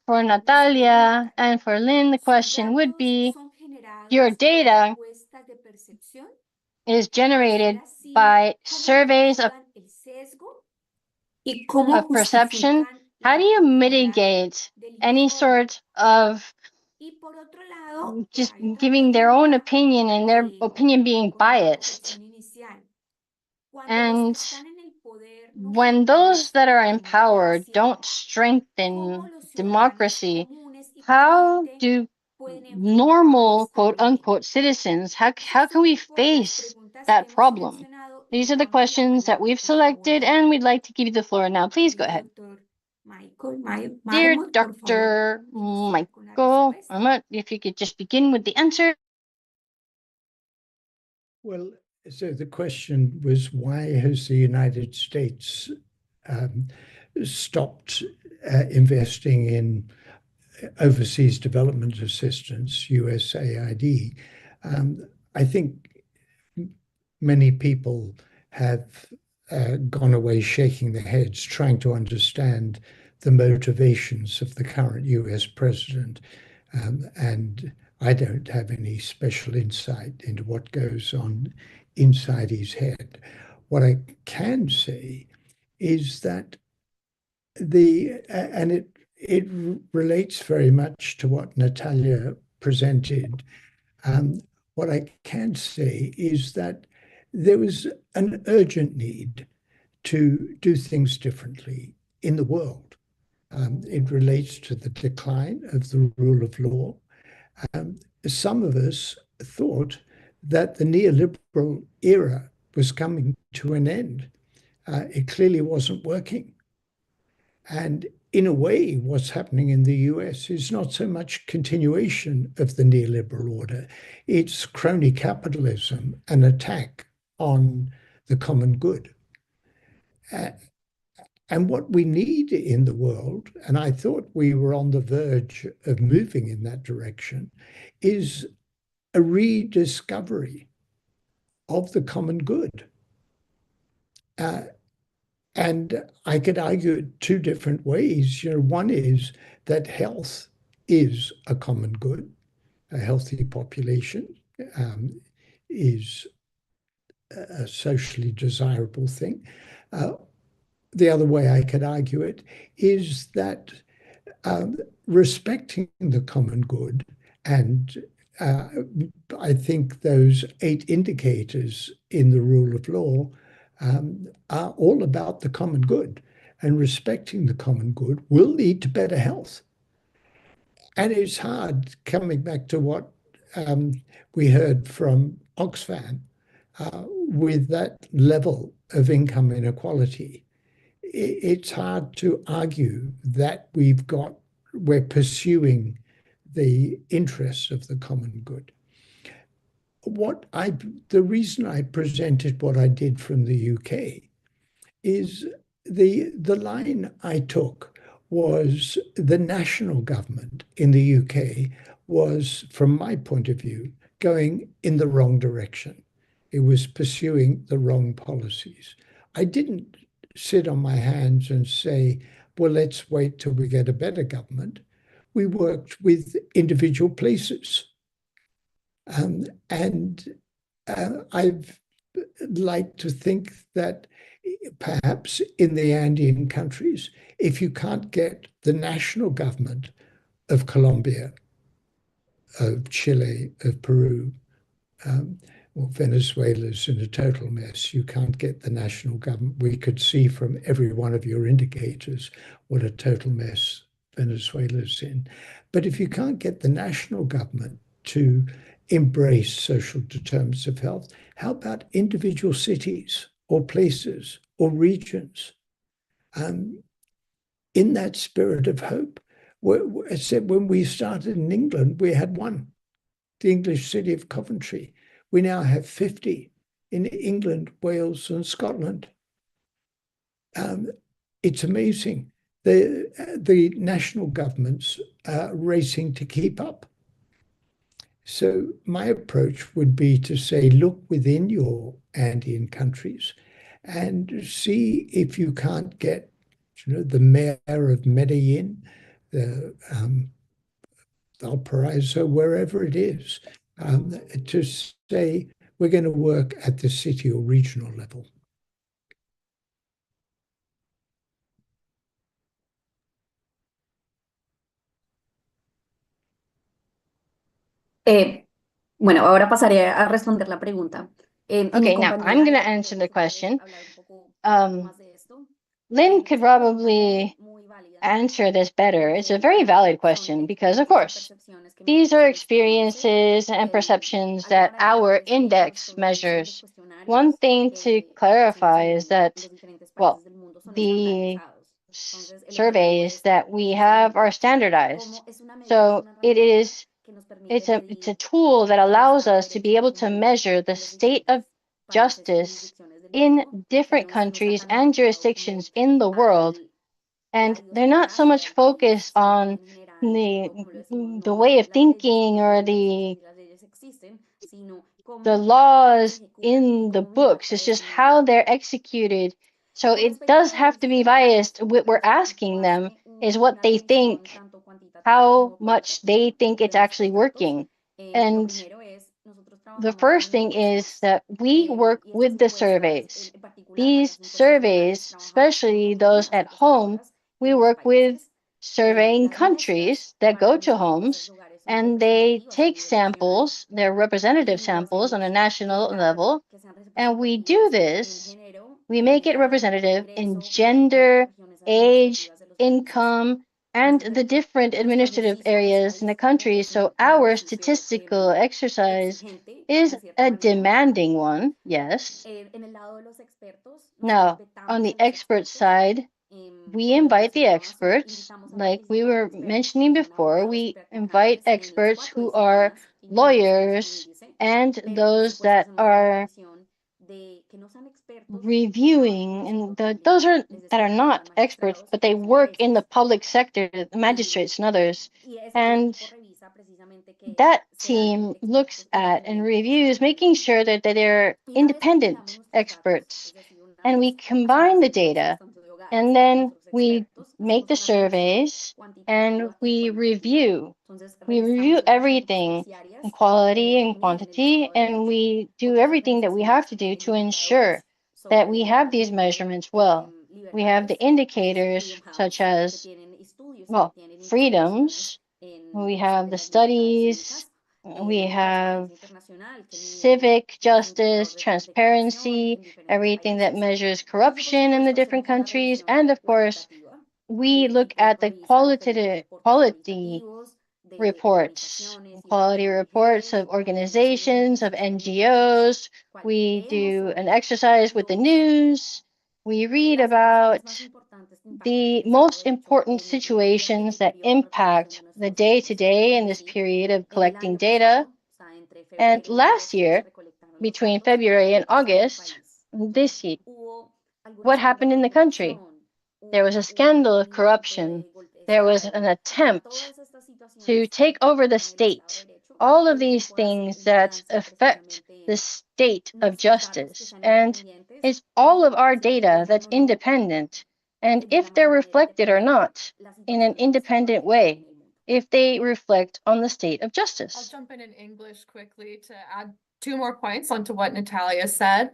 For Natalia and for Lynn, the question would be, your data is generated by surveys of perception. How do you mitigate any sort of just giving their own opinion and their opinion being biased? And when those that are in power don't strengthen democracy, how do normal, quote unquote, citizens, how can we face that problem? These are the questions that we've selected, and we'd like to give you the floor now. Please go ahead. Dear Dr. Michael Marmot, if you could just begin with the answer. Well, so the question was, why has the United States stopped investing in overseas development assistance, USAID? I think many people have gone away shaking their heads, trying to understand the motivations of the current US president. And I don't have any special insight into what goes on inside his head. What I can say is that and it relates very much to what Natalia presented. What I can say is that there was an urgent need to do things differently in the world. It relates to the decline of the rule of law. Some of us thought that the neoliberal era was coming to an end. It clearly wasn't working. And in a way, what's happening in the US is not so much continuation of the neoliberal order, it's crony capitalism, an attack on the common good. And what we need in the world, and I thought we were on the verge of moving in that direction, is a rediscovery of the common good. And I could argue it two different ways. One is that health is a common good. A healthy population is a socially desirable thing. The other way I could argue it is that respecting the common good, and I think those 8 indicators in the rule of law are all about the common good, and respecting the common good will lead to better health. And it's hard, coming back to what we heard from Oxfam, with that level of income inequality, it's hard to argue that we're pursuing the interests of the common good. The reason I presented what I did from the UK is the line I took was the national government in the UK was, from my point of view, going in the wrong direction. It was pursuing the wrong policies. I didn't sit on my hands and say, well, let's wait till we get a better government. We worked with individual places. I've like to think that perhaps in the Andean countries, if you can't get the national government of Colombia, of Chile, of Peru, well, Venezuela's in a total mess. You can't get the national government. We could see from every one of your indicators what a total mess Venezuela's in. But if you can't get the national government to embrace social determinants of health, how about individual cities or places or regions? In that spirit of hope, I said when we started in England, we had one, the English city of Coventry. We now have 50 in England, Wales, and Scotland. It's amazing. The national governments are racing to keep up. So my approach would be to say, look within your Andean countries and see if you can't get, the mayor of Medellin, the Valparaiso, wherever it is, to say we're going to work at the city or regional level. Bueno, ahora pasaré a responder la pregunta. Okay, now I'm going to answer the question. Lynn could probably answer this better. It's a very valid question because, of course, these are experiences and perceptions that our index measures. One thing to clarify is that, well, the surveys that we have are standardized. So it's a tool that allows us to be able to measure the state of justice in different countries and jurisdictions in the world. And they're not so much focused on the way of thinking or the laws in the books. It's just how they're executed. So it does have to be biased. What we're asking them is what they think, how much they think it's actually working. And the first thing is that we work with the surveys. These surveys, especially those at home, we work with surveying countries that go to homes and they take samples, they're representative samples on a national level. And we do this, we make it representative in gender, age, income, and the different administrative areas in the country. So our statistical exercise is a demanding one, yes. Now, on the expert side, we invite the experts, like we were mentioning before, we invite experts who are lawyers and those that are reviewing, and those that are not experts, but they work in the public sector, the magistrates and others. And that team looks at and reviews, making sure that they're independent experts. and we combine the data, and then we make the surveys and we review. We review everything in quality and quantity, and we do everything that we have to do to ensure that we have these measurements well. We have the indicators such as, well, freedoms, we have the studies, we have civic justice, transparency, everything that measures corruption in the different countries, and of course, we look at the quality reports, quality reports of organizations, of NGOs. We do an exercise with the news. We read about the most important situations that impact the day-to-day in this period of collecting data. And last year, between February and August, this year, what happened in the country? There was a scandal of corruption. There was an attempt to take over the state. All of these things that affect the state of justice. And it's all of our data that's independent. And if they're reflected or not in an independent way, if they reflect on the state of justice. I'll jump in English quickly to add 2 more points onto what Natalia said.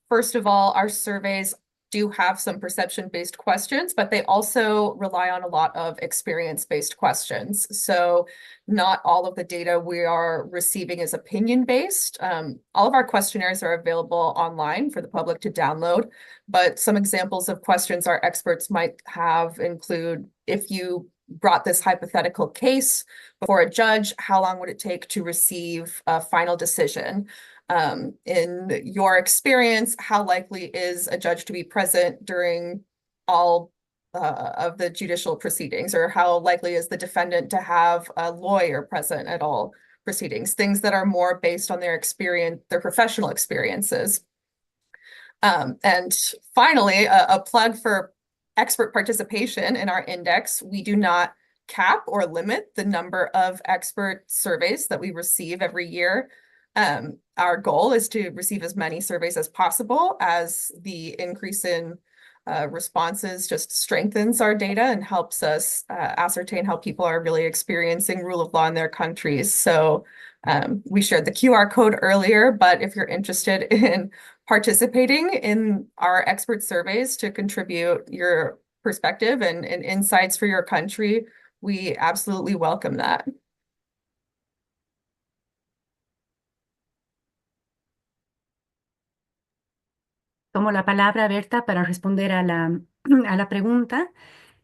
First of all, our surveys do have some perception-based questions, but they also rely on a lot of experience-based questions. So not all of the data we are receiving is opinion-based. All of our questionnaires are available online for the public to download, but some examples of questions our experts might have include, if you brought this hypothetical case before a judge, how long would it take to receive a final decision? In your experience, how likely is a judge to be present during all of the judicial proceedings, or how likely is the defendant to have a lawyer present at all proceedings? Things that are more based on their experience, their professional experiences. And finally, a plug for expert participation in our index. We do not cap or limit the number of expert surveys that we receive every year. Our goal is to receive as many surveys as possible, as the increase in responses just strengthens our data and helps us ascertain how people are really experiencing rule of law in their countries. So we shared the QR code earlier, but if you're interested in participating in our expert surveys to contribute your perspective and insights for your country, we absolutely welcome that. Tomo la palabra, Berta, para responder a la pregunta.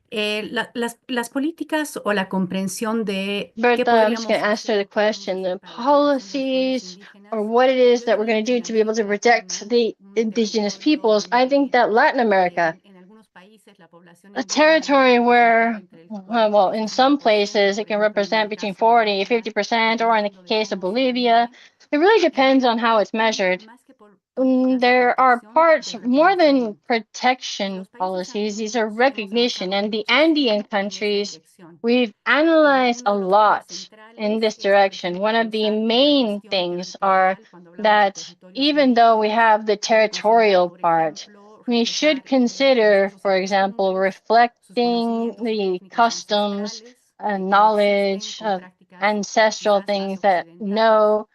Las políticas o la comprensión de qué Berta, I'm just podríamos going to answer the hacer question, the para proteger a nuestros policies indígenas. or what it is that we're going to do to be able to protect the indigenous peoples. I think that Latin America, En algunos países, la población a indígena territory where, entre el 40 well, y in some 50%, places it por can ejemplo, en represent el between caso de 40 and Bolivia, 50%, or in the dependiendo de case of cómo se Bolivia. mide. It really depends on how it's measured. Más que políticas de There are protección, parts, de more than reconocimiento. protection Los países policies, these are andinos hemos recognition. avanzado And the muchísimo Andean en esa countries, dirección. we've analyzed Uno a de los temas lot in centrales this es, por direction. ejemplo, One of the pensar que la main gestión things are territorial, cuando hablamos de that territorios even though we indígenas, have the debe considerar, territorial por part, ejemplo, we should reflejar consider, sus usos for y example, costumbres, sus reflecting conocimientos y the técnicas customs ancestrales and que coexisten knowledge con of prácticas ancestral quizás más things that occidentales, know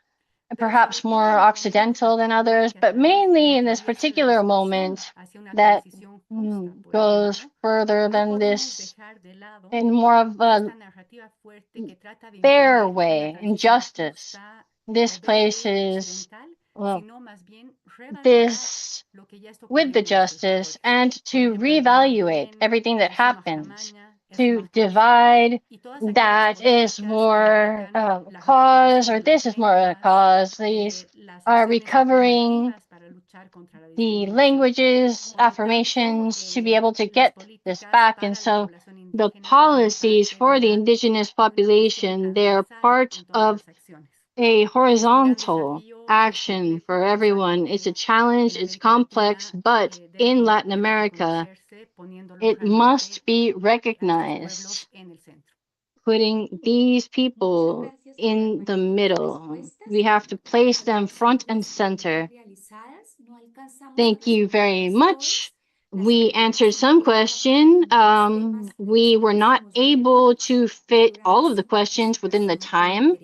pero perhaps sobre todo more en el momento occidental than particular others, que but mainly in this atraviesa la particular situación moment hacia una that transición justa, por goes ejemplo, further no than podemos this dejar de lado in more of a esta narrativa fuerte que trata de fair imponer una way, in transición justice. justa This verde places occidental, well, sino más bien revalidar this lo que ya está with the ocurriendo en nuestros justice territorios. and Por to ejemplo, el reevaluate Dahomey, everything that el happens, Sumajamaña, el to Sumajcaza, divide y todas aquellas that is políticas que more implican la cause, recuperación or de las this is more a lenguas, cause. These las are acciones recovering afirmativas para luchar contra la the discriminación. languages, Por lo tanto, affirmations to be able to las get this políticas back. para And la so población the indígena forman policies parte for the de indigenous una visión population, they're transversal part en todas of las acciones. a Es un gran horizontal desafío, es action complejo for pensar everyone. It's a cómo challenge, en it's América complex, Latina but debe in Latin poder America, reconocerse poniéndolos it realmente must be a estos recognized, pueblos en el centro. putting these people in the middle. We have to place them front and center. Thank you very much. We answered some question. We were not able to fit all of the questions within the time,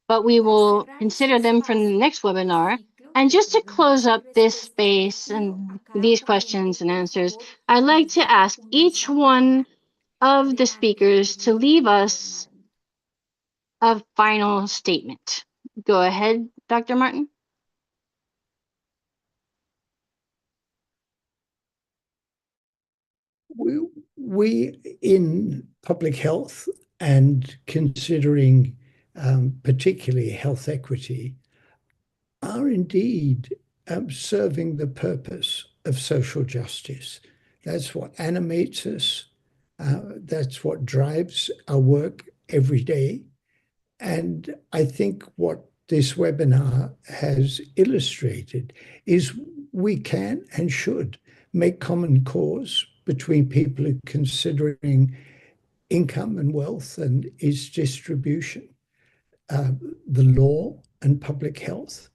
but we will consider them for the next webinar. And just to close up this space and these questions and answers, I'd like to ask each one of the speakers to leave us a final statement. Go ahead, Dr. Martin. We in public health and considering particularly health equity are indeed serving the purpose of social justice. That's what animates us. That's what drives our work every day. And I think what this webinar has illustrated is we can and should make common cause between people who are considering income and wealth and its distribution, the law and public health,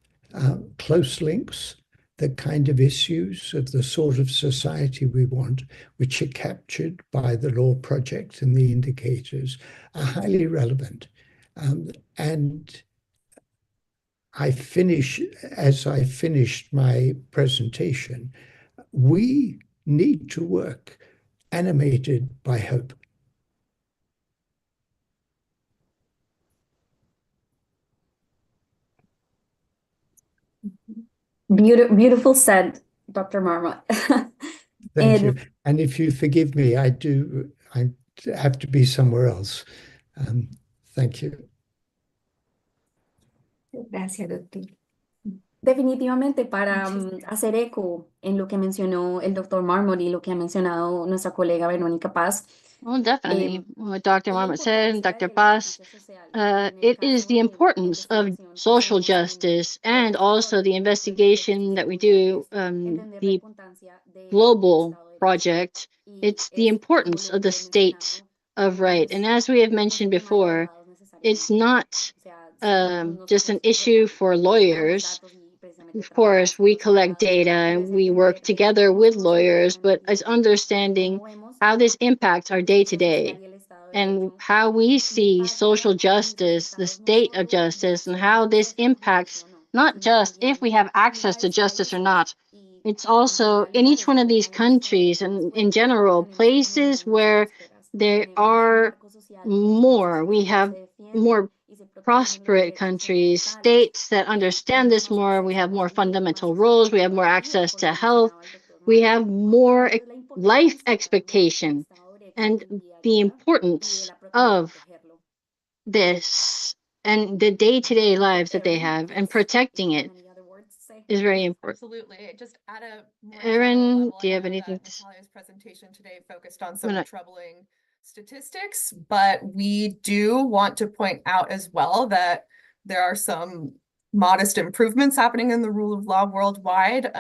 close links, the kind of issues of the sort of society we want, which are captured by the Law Project and the indicators, are highly relevant. And as I finished my presentation, we need to work animated by hope. Beautiful said, Dr. Marmot. Thank you. And if you forgive me, I have to be somewhere else. Thank you. Gracias, doctor. Definitivamente, para hacer eco en lo que mencionó el doctor Marmot y lo que ha mencionado nuestra colega Verónica Paz. Well, definitely, what Dr. Marmot said, and Dr. Paz, it is the importance of social justice and also the investigation that we do, the global project. It's the importance of the state of right. And as we have mentioned before, it's not just an issue for lawyers. Of course, we collect data and we work together with lawyers, but it's understanding how this impacts our day-to-day and how we see social justice, the state of justice, and how this impacts not just if we have access to justice or not. It's also in each one of these countries and in general, places where there are more, we have more prosperous countries, states that understand this more, we have more fundamental roles, we have more access to health, we have more life expectation, and the importance of this and the day-to-day lives that they have and protecting it is very important. Absolutely. Just add a Erin, do you have anything to say? Natalia's presentation today focused on some troubling statistics, but we do want to point out as well that there are some modest improvements happening in the rule of law worldwide.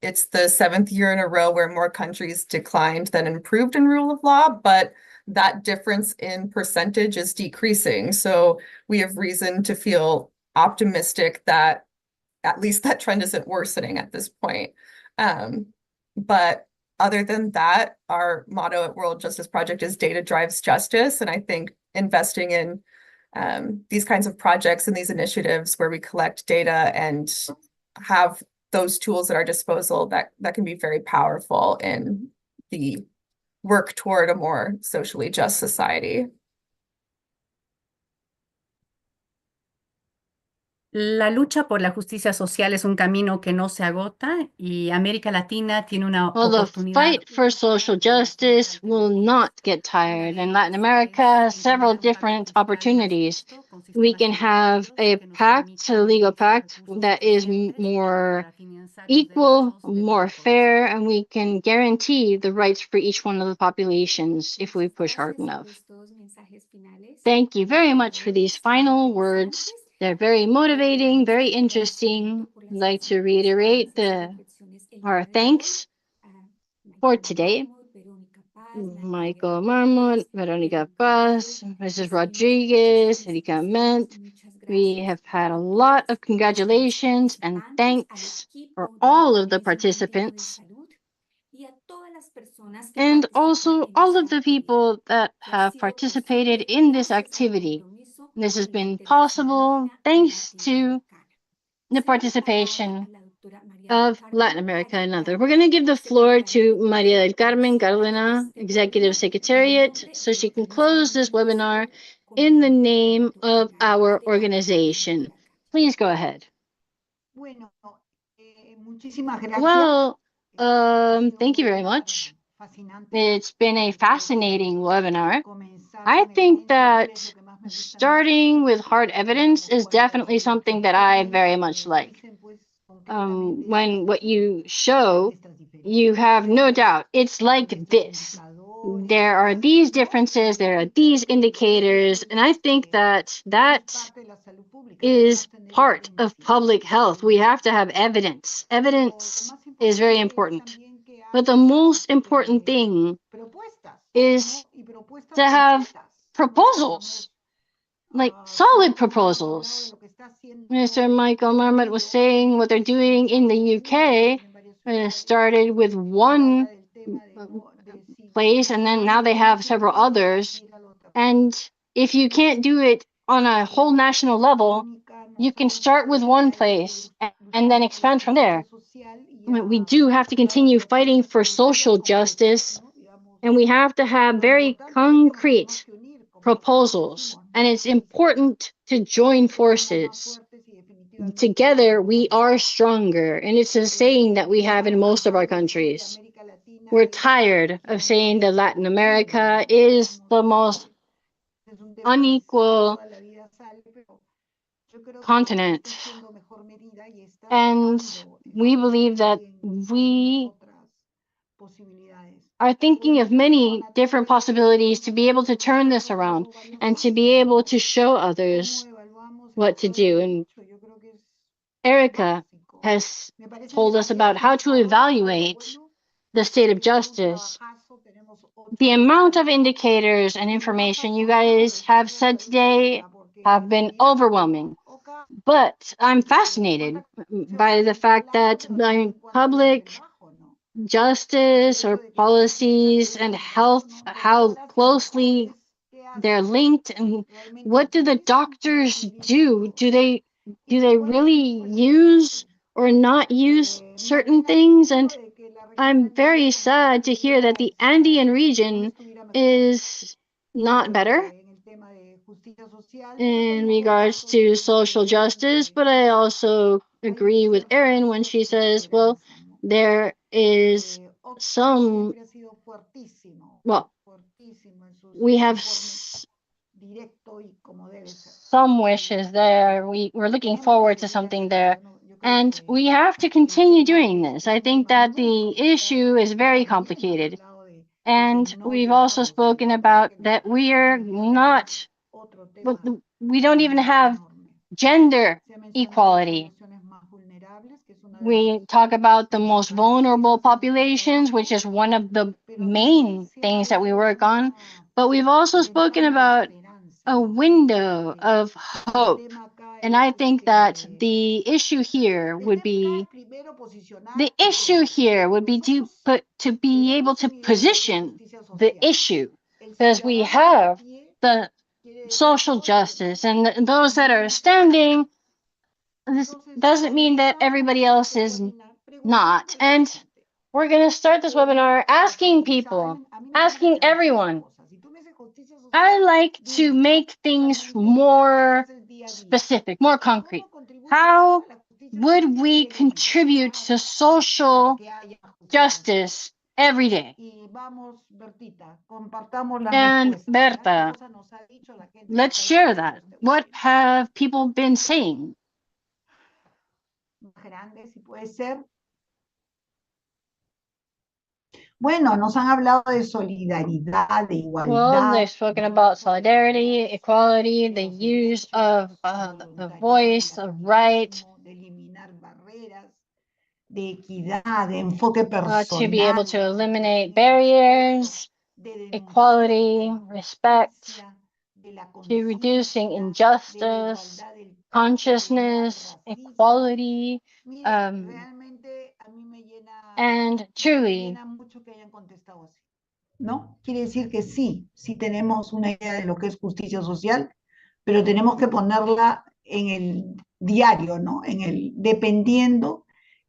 It's the 7th year in a row where more countries declined than improved in rule of law, but that difference in percentage is decreasing. So we have reason to feel optimistic that at least that trend isn't worsening at this point. But other than that, our motto at World Justice Project is data drives justice. And I think investing in these kinds of projects and these initiatives where we collect data and have those tools at our disposal that can be very powerful in the work toward a more socially just society. La lucha por la justicia social es un camino que no se agota y América Latina tiene una Well, the oportunidad. fight for social justice will not get tired. In Latin America has several different opportunities. We can have a pact, a legal pact that is more equal, more fair, and we can guarantee the rights for each one of the populations if we push hard enough. Thank you very much for these final words. They're very motivating, very interesting. I'd like to reiterate our thanks for today. Michael Marmot, Veronica Paz, Mrs. Rodriguez, Erika Ment. We have had a lot of congratulations and thanks for all of the participants and also all of the people that have participated in this activity. This has been possible thanks to the participation of Latin America and others. We're going to give the floor to Maria del Carmen Cardena, Executive Secretariat, so she can close this webinar in the name of our organization. Please go ahead. Well, thank you very much. It's been a fascinating webinar. I think that starting with hard evidence is definitely something that I very much like. When what you show, you have no doubt, it's like this. There are these differences, there are these indicators, and I think that that is part of public health. We have to have evidence. Evidence is very important. But the most important thing is to have proposals, like solid proposals. Mr. Michael Marmot was saying what they're doing in the UK started with one place and then now they have several others. And if you can't do it on a whole national level, you can start with one place and then expand from there. We do have to continue fighting for social justice, and we have to have very concrete proposals. And it's important to join forces. Together, we are stronger. And it's a saying that we have in most of our countries. We're tired of saying that Latin America is the most unequal continent. And we believe that we are thinking of many different possibilities to be able to turn this around and to be able to show others what to do. And Erica has told us about how to evaluate the state of justice. The amount of indicators and information you guys have said today have been overwhelming. But I'm fascinated by the fact that public justice or policies and health, how closely they're linked, and what do the doctors do? Do they really use or not use certain things? And I'm very sad to hear that the Andean region is not better in regards to social justice, but I also agree with Erin when she says, well, there is some, well, we have some wishes there. We're looking forward to something there. And we have to continue doing this. I think that the issue is very complicated. And we've also spoken about that we don't even have gender equality. We talk about the most vulnerable populations, which is one of the main things that we work on. But we've also spoken about a window of hope. And I think that the issue here would be to be able to position the issue, because we have the social justice and those that are standing. This doesn't mean that everybody else is not. And we're going to start this webinar asking people, asking everyone. I like to make things more specific, more concrete. How would we contribute to social justice every day? And Berta, let's share that. What have people been saying? Bueno, nos han hablado de solidaridad, de igualdad. Well, they've spoken about solidarity, equality, the use of the voice, the right, de equidad, de enfoque personal, to be able to eliminate barriers, equality, respect, to reducing injustice, consciousness, equality, Mire, realmente a mí me and me truly, llena mucho que hayan contestado así. ¿No? Quiere decir que sí, sí tenemos una idea de lo que es justicia social, pero tenemos que ponerla en el diario, ¿no? Dependiendo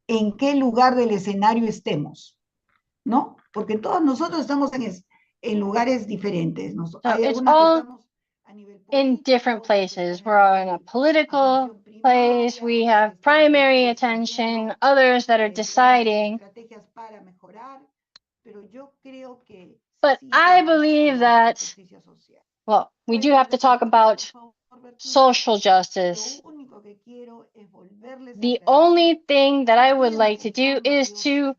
en qué lugar del escenario estemos, ¿no? Porque todos nosotros estamos en lugares diferentes, ¿no? so Hay it's algunas que all estamos a nivel in político, different otras que places. están We're all in a nivel political atención place, primaria, we otros que have están primary decidiendo, attention, others that are digamos, deciding. estrategias para mejorar, pero yo creo que But sí I tenemos que believe hablar de that, justicia social. well, we ¿Puede do have poner to la talk pantalla, por about favor, Bertina? social Lo justice. único que quiero es volverles a The agradecer only thing that I su would like to tiempo do tan is to valioso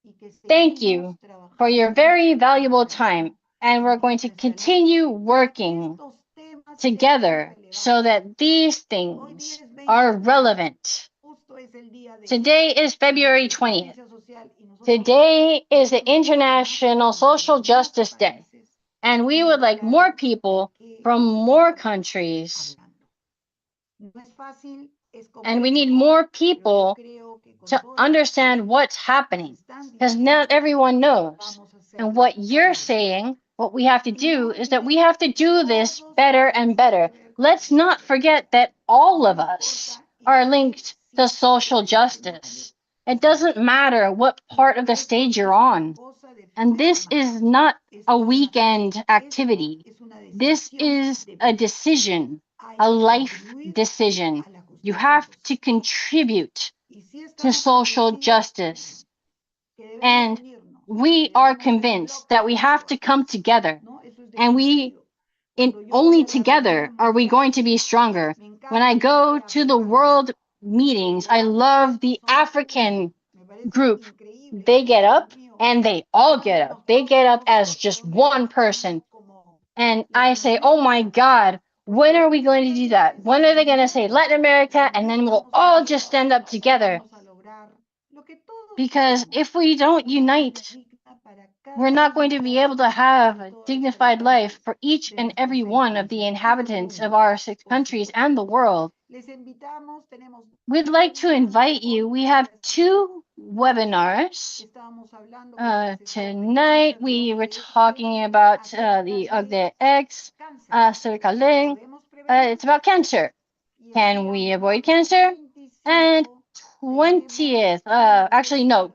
y que thank seguimos you for trabajando your very juntos valuable para time. eso, And we're going to para que continue working estos temas sean together so relevantes. that these Hoy día things es 20 are de febrero, relevant. justo es el día Today is February de 20th. justicia social y nosotros Today is the queremos más International personas de Social más Justice Day. países And we que would like claro more de people qué from more estamos countries. hablando. No es fácil, es And we need complejo, more pero yo people creo que con to todo lo que understand ustedes what's nos happening. están Because diciendo, not everyone knows. vamos a And hacerlo what para you're lograr. saying, what we have to Y no do is that we have to olvidemos que do this todos better tenemos and better. que ver con Let's not justicia forget social. that all No of us importa en are qué linked to sitio social del escenario justice. It doesn't matter what part of the esto stage no you're es una on. cosa de fin And de this semana, is not esto a es una weekend tarea, activity. esto es una This decisión is de a vida. decision, Hay a que life contribuir decision. a la You justicia have to social. contribute Y sí to estamos social convencidos justice. que debemos And unirnos, we que are debemos ser convinced bloques that we más have to come fuertes, together. ¿no? Eso es And we, definitivo. Cuando yo voy only a las together reuniones are we going to mundiales, be stronger. me When I encanta el go bloque to the africano, world que meetings, I love the son African me parece group. increíble They que, get Dios up mío, and they all cómo get up. estamos They todos get up unidos, as just donde one otros person. países como And I say, oh my Latinoamérica, God, when are pues we going to do that? simplemente When are they going to no, say Latin America? si And no then we'll estamos all just unidos, stand up no together. vamos a lograr lo que todos Because queremos, if we don't una vida unite, digna para we're cada not una going to be able to have de a todos los dignified life habitantes for each de and nuestros every seis one of the países y del inhabitants of mundo, our 6 por countries supuesto. and the world. Les invitamos, tenemos We'd like to invite you. We have 2 webinars. estábamos hablando con el asesor de Tonight cáncer de we were OCDE talking about the acerca X cáncer. cervical. Podemos prevenir It's about cancer. y el Can día we avoid martes cancer? And 25 20th, tenemos actually no,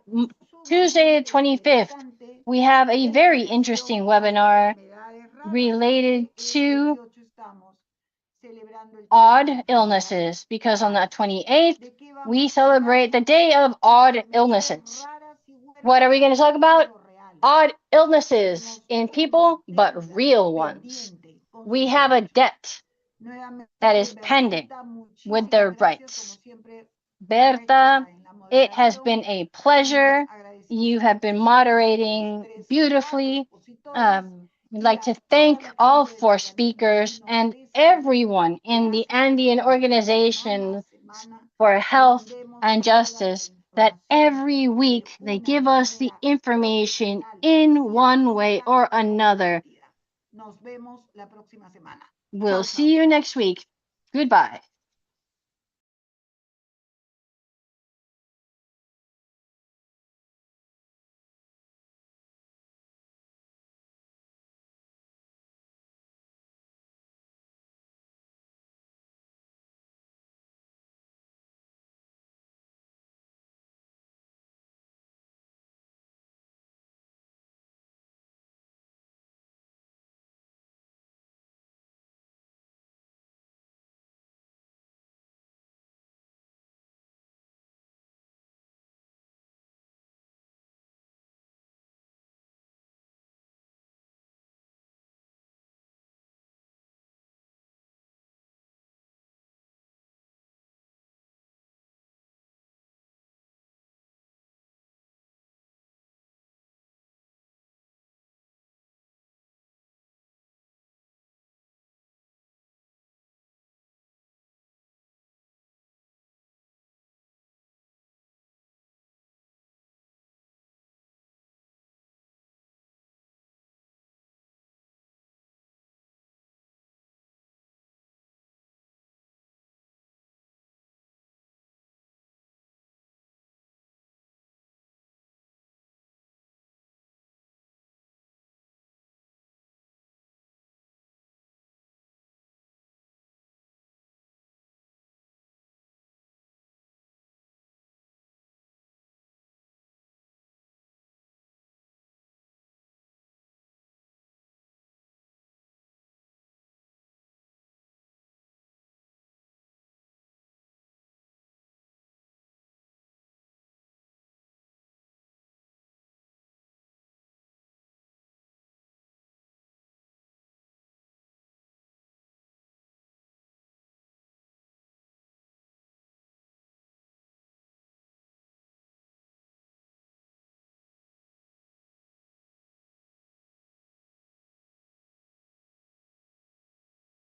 Tuesday the 25th, interesante we have a de very prevención interesting contra webinar enfermedades raras. related El to 28 estamos celebrando el odd Día de las illnesses, because on the Raras. 28th, ¿De qué vamos we a celebrate the hablar? day of odd Enfermedades illnesses. raras y What are we going to talk about? pero reales. Odd illnesses Tenemos in una people, but deuda real ones. pendiente con We sus have a derechos. debt Nuevamente, that is pending Bertita, with muchísimas their gracias, como rights. siempre, Berta, maestra en la it has moderación. been a También pleasure. agradecemos You a have been los moderating tres beautifully. expositores We'd y like a to toda thank la all gente del 4 organismo speakers andino and de salud everyone que in the hace Andean posible que semana a organization semana for health brindemos and toda la justice, that información every de week they una give us the manera information profesional, in one way científica or y another. comprometida. Nos vemos la próxima semana. We'll Chao, chao. see you next week. Goodbye.